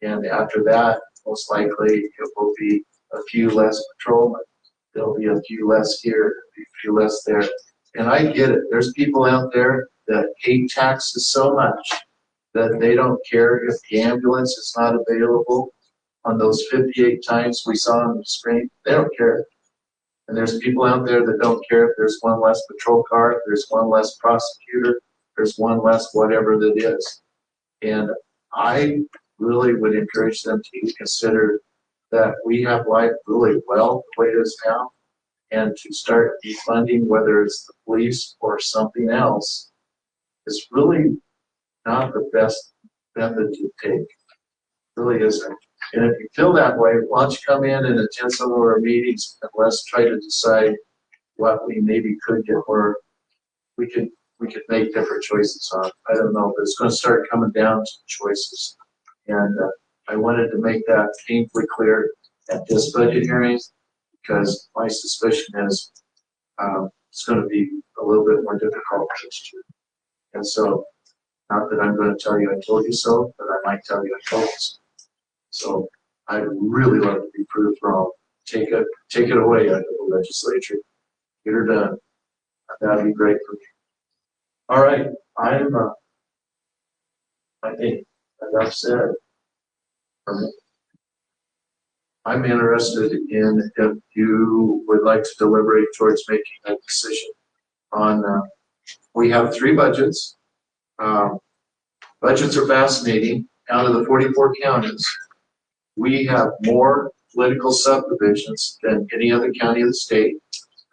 And after that, most likely it will be a few less patrolmen. There'll be a few less here, a few less there. And I get it. There's people out there that hate taxes so much that they don't care if the ambulance is not available on those 58 times we saw on the screen. They don't care. And there's people out there that don't care if there's one less patrol car, if there's one less prosecutor, there's one less whatever that is. And I really would encourage them to consider that we have life really well the way it is now, and to start defunding, whether it's the police or something else, is really not the best method to take. It really isn't. And if you feel that way, why don't you come in and attend some of our meetings and let's try to decide what we maybe could get, or we could make different choices on. I don't know, but it's going to start coming down to choices. And I wanted to make that painfully clear at this budget hearing, because my suspicion is it's going to be a little bit more difficult next year. And so, not that I'm going to tell you I told you so, but I might tell you I told you so. So I'd really love to be proved wrong. Take it away out of the legislature. Get her done. That'd be great for me. All right, I think enough said for me. I'm interested in if you would like to deliberate towards making a decision on, we have 3 budgets. Budgets are fascinating. Out of the 44 counties, we have more political subdivisions than any other county of the state.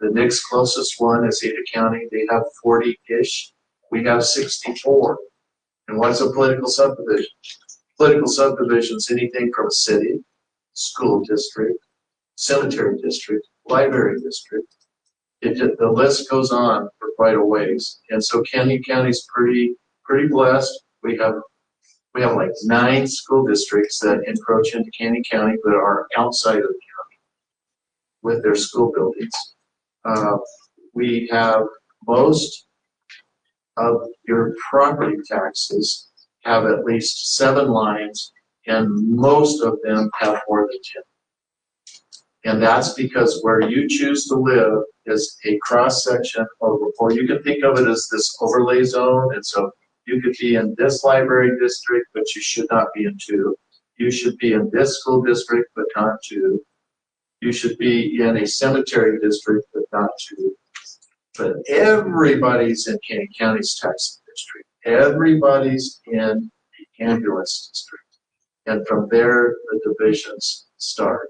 The next closest one is Ada County. They have 40-ish. We have 64. And what's a political subdivision? Political subdivision is anything from a city, school district, cemetery district, library district. The list goes on for quite a ways. And so Canyon County is pretty blessed. We have like 9 school districts that encroach into Canyon County but are outside of the county with their school buildings. We have most of your property taxes have at least 7 lines, and most of them have more than 10. And that's because where you choose to live is a cross section of, or you can think of it as this overlay zone. And so you could be in this library district, but you should not be in 2. You should be in this school district, but not 2. You should be in a cemetery district, but not 2. But everybody's in Canyon County's tax district. Everybody's in the ambulance district. And from there, the divisions start.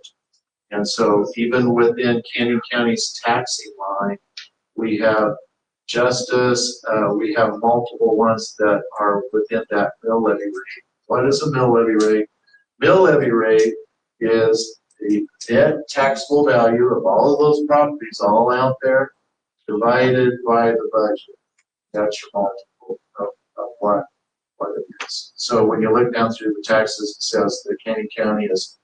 And so even within Canyon County's taxing line, we have justice, we have multiple ones that are within that mill levy rate. What is a mill levy rate? Mill levy rate is the net taxable value of all of those properties all out there divided by the budget. That's your multiple of what it is. So when you look down through the taxes, it says the Canyon County is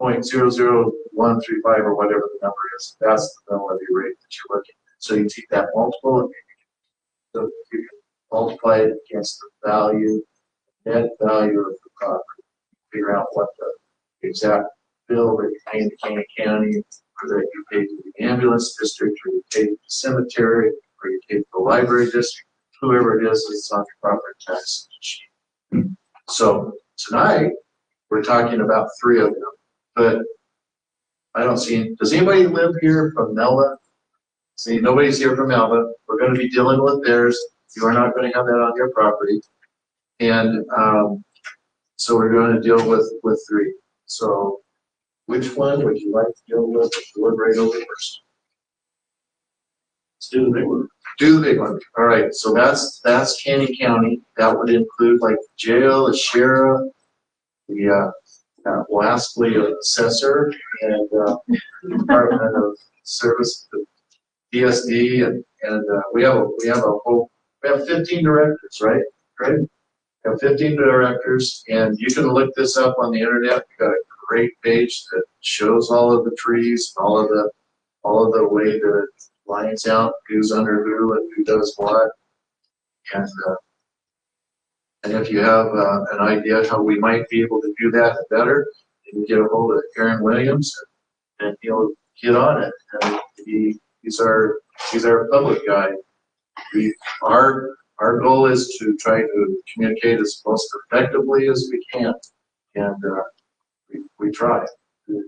0.00135 or whatever the number is. That's the mill levy rate that you're looking at. So you take that multiple and you can multiply it against the value, net value of the property. Figure out what the exact bill that you pay in Canyon County, or that you pay to the ambulance district, or you pay to the cemetery, or you pay to the library district, whoever it is that's on your property tax sheet. So tonight, we're talking about 3 of them, but I don't see, does anybody live here from Melba? See, nobody's here from Melba. We're going to be dealing with theirs. You are not going to have that on your property. And so we're going to deal with 3. So which one would you like to deal with, deliberate over first? Let's do the big one. Do the big one. All right, so that's Canyon County. That would include like the jail, the sheriff, the lastly assessor, and Department of Service, the DSD, and we have 15 directors, right? Right? We have 15 directors, and you can look this up on the internet. We've got a great page that shows all of the trees, all of the way that it lines out who's under who and who does what. And if you have an idea how we might be able to do that better, you can get a hold of Aaron Williams, and he'll get on it. And he's our public guy. Our goal is to try to communicate as most effectively as we can, and we try. We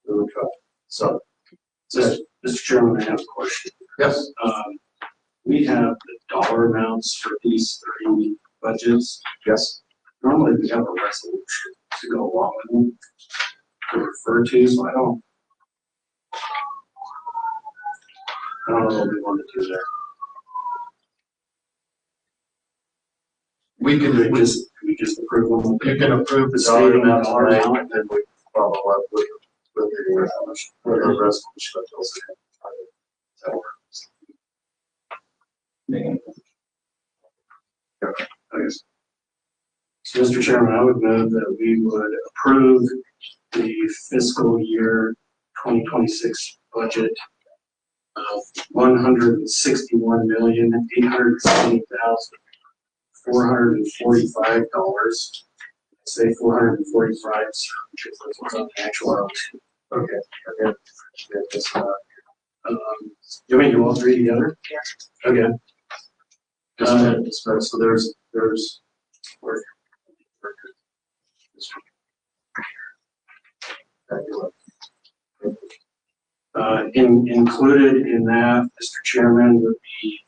really try. So, Mr. Chairman, I have a question. yes. We have the dollar amounts for these 3 budgets. Yes. Normally we have a resolution to go along with them to refer to, so I don't know what we want to do there. We can We just approve them. you can approve the Stating dollar the amount dollar tonight, amount. and then we follow up with the resolution that tells it. That works. Okay. So, Mr. Chairman, I would move that we would approve the fiscal year 2026 budget of $161,870,445. Say 445, which is what's on the actual. Okay. And then, You want me to do all 3 together? Yeah. Okay. just a minute. So there's where- Included in that, Mr. Chairman, would be,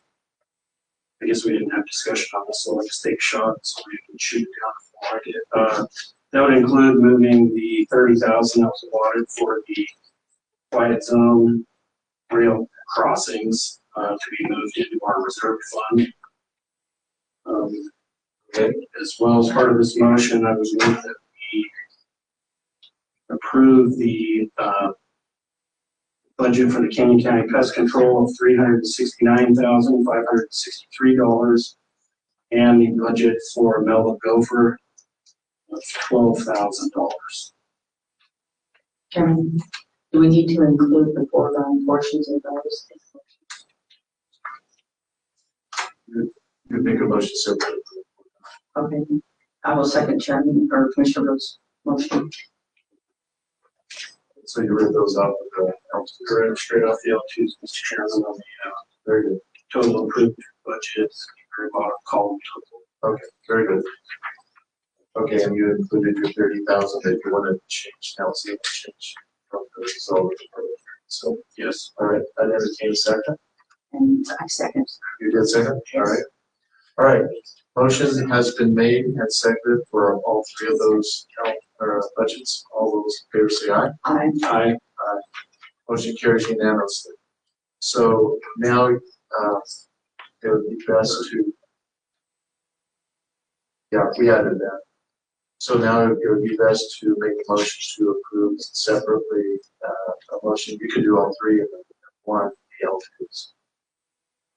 I guess we didn't have discussion on this, so I'll just take a shot so we can shoot it down before I get. That would include moving the 30,000 that was allotted for the quiet zone rail crossings to be moved into our reserve fund. As well as part of this motion, I was moved that we approve the budget for the Canyon County Pest Control of $369,563, and the budget for Melba Gopher of $12,000. Chairman, do we need to include the foregone portions of those? You make a motion separate. Okay, I will second Chairman or Commissioner Rhodes' motion. So you read those off of the Correct, straight off the L2s, Mr. Chairman, on the very good. total approved budget, very bottom column total. Okay, very good. Okay, and you included your 30,000 that you wanted to change. Now see what change from the result of the program. So, Yes. all right, I entertain a second. And I second. You did second? All right. All right. Motion has been made and seconded for all 3 of those budgets. All those in favor say aye. Aye. Aye. Motion carries unanimously. So now it would be best to, yeah, we added that. So now it would be best to make a motion to approve separately, a motion, you could do all three of them, one, the L2s.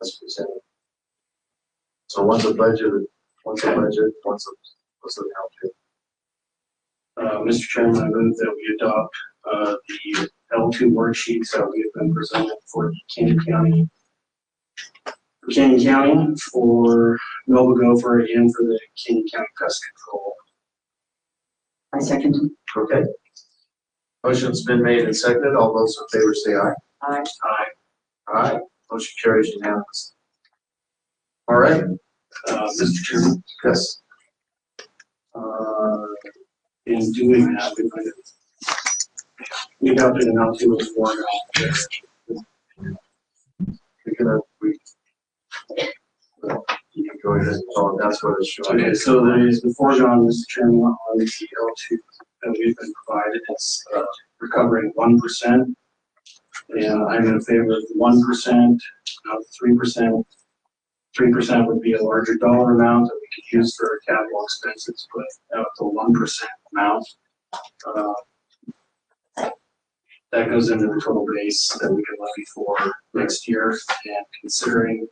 That's presented. So one's a budget, one's an L2. Mr. Chairman, I move that we adopt the L2 worksheets that we have been presented for Canyon County. For Canyon County, for Nova Gopher, and for the Canyon County Pest Control. I second. Okay. Motion's been made and seconded. All those in favor say aye. Aye. Aye. Aye. Motion carries unanimously. All right. Mr. Chairman, Yes. in doing that, we adopted an L2 as four. You can go ahead. Oh, that's what it's showing. Okay, so the foregone, Mr. Chairman, on the L2 that we've been provided, it's recovering 1%. And I'm in favor of 1%, not 3%. 3% would be a larger dollar amount that we could use for capital expenses, but out the 1% amount, that goes into the total base that we can levy for next year. And considering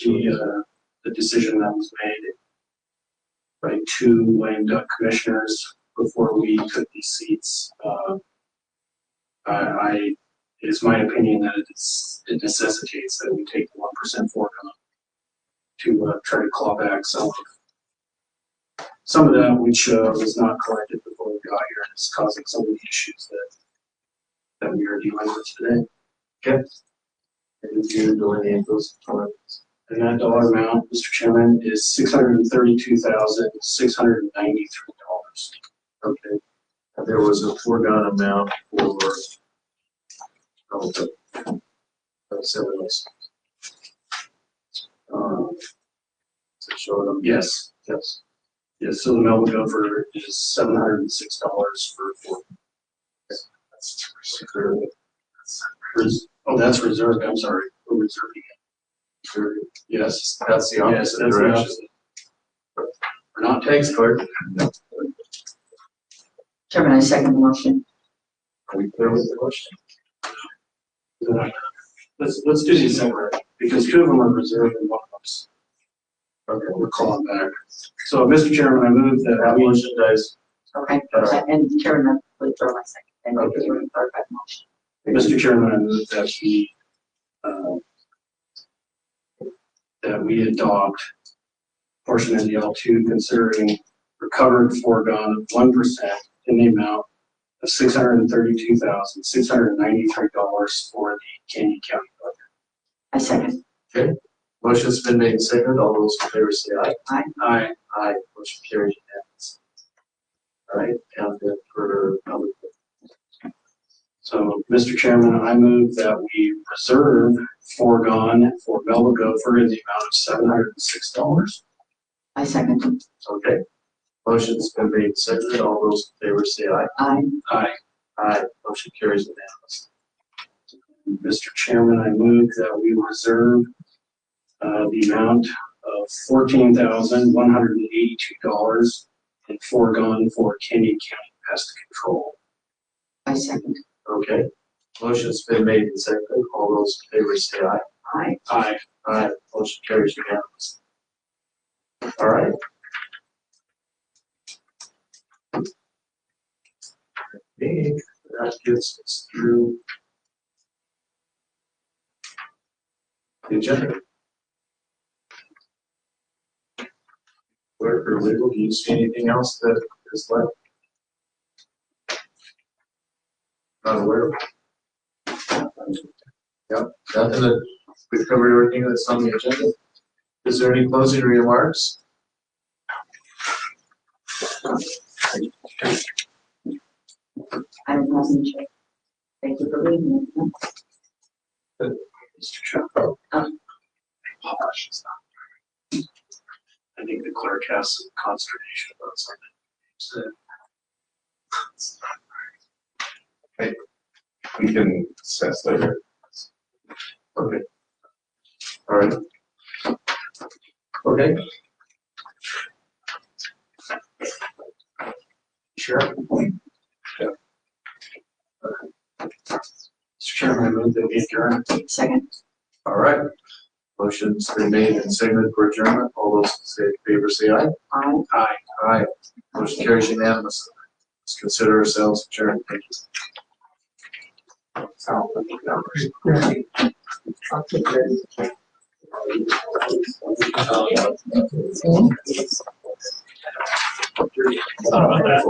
the decision that was made by two lame duck commissioners before we took these seats, it is my opinion that it necessitates that we take the 1% foregone to try to claw back some of that which was not collected before we got here, and it's causing some of the issues that we are dealing with today. Okay. And you delineate those components. And that dollar amount, Mr. Chairman, is $632,693. Okay. And there was a foregone amount for to show them. Yes. Yes. Yes, so the Melba Gopher is $706 for 4. Oh, that's reserved, I'm sorry, we're reserving it. Yes, That's the opposite that's the direction. opposite. We're not Thanks, clerk. Chairman, I second the motion. Are we clear with the question? Let's do these separate, because two of them are reserved and one of them's, Okay. we're calling back. So, Mr. Chairman, I move that That we, motion dies. Okay, and Chairman, I withdraw my second. And Okay. you can clarify the motion. Mr. Chairman, I move that we adopt portion of the L2 considering recovered foregone of 1% in the amount of $632,693 for the Canyon County budget. I second. Okay. Motion's been made and seconded. All those in favor say aye. Aye. Aye. Aye. Motion carries unanimously. All right. And then for public. So, Mr. Chairman, I move that we reserve foregone for Melba Gopher in the amount of $706. I second. Okay. Motion's been made and seconded. All those in favor say aye. Aye. Aye. Aye. Motion carries unanimously. Mr. Chairman, I move that we reserve the amount of $14,182 in foregone for Canyon County Pest Control. I second. Okay. Motion's been made and seconded. All those in favor say aye. Aye. Aye. Aye. Motion carries unanimously. All right. Okay, that gets us through the agenda. Clerk or legal, do you see anything else that is left? Not aware of. Yep, nothing that we've covered everything that's on the agenda. Is there any closing remarks? I don't have any check. Thank you for reading it. Mr. Chairman. I think the clerk has some consternation about something. We can discuss later. Okay. All right. Okay. Sheriff. Mr. Chairman, I move that we adjourn. Second. All right. Motion's been made and seconded for adjournment. All those in favor say aye. Aye. Aye. Aye. Motion carries unanimously. Let's consider ourselves adjourned. Thank you. I'll take those. All right.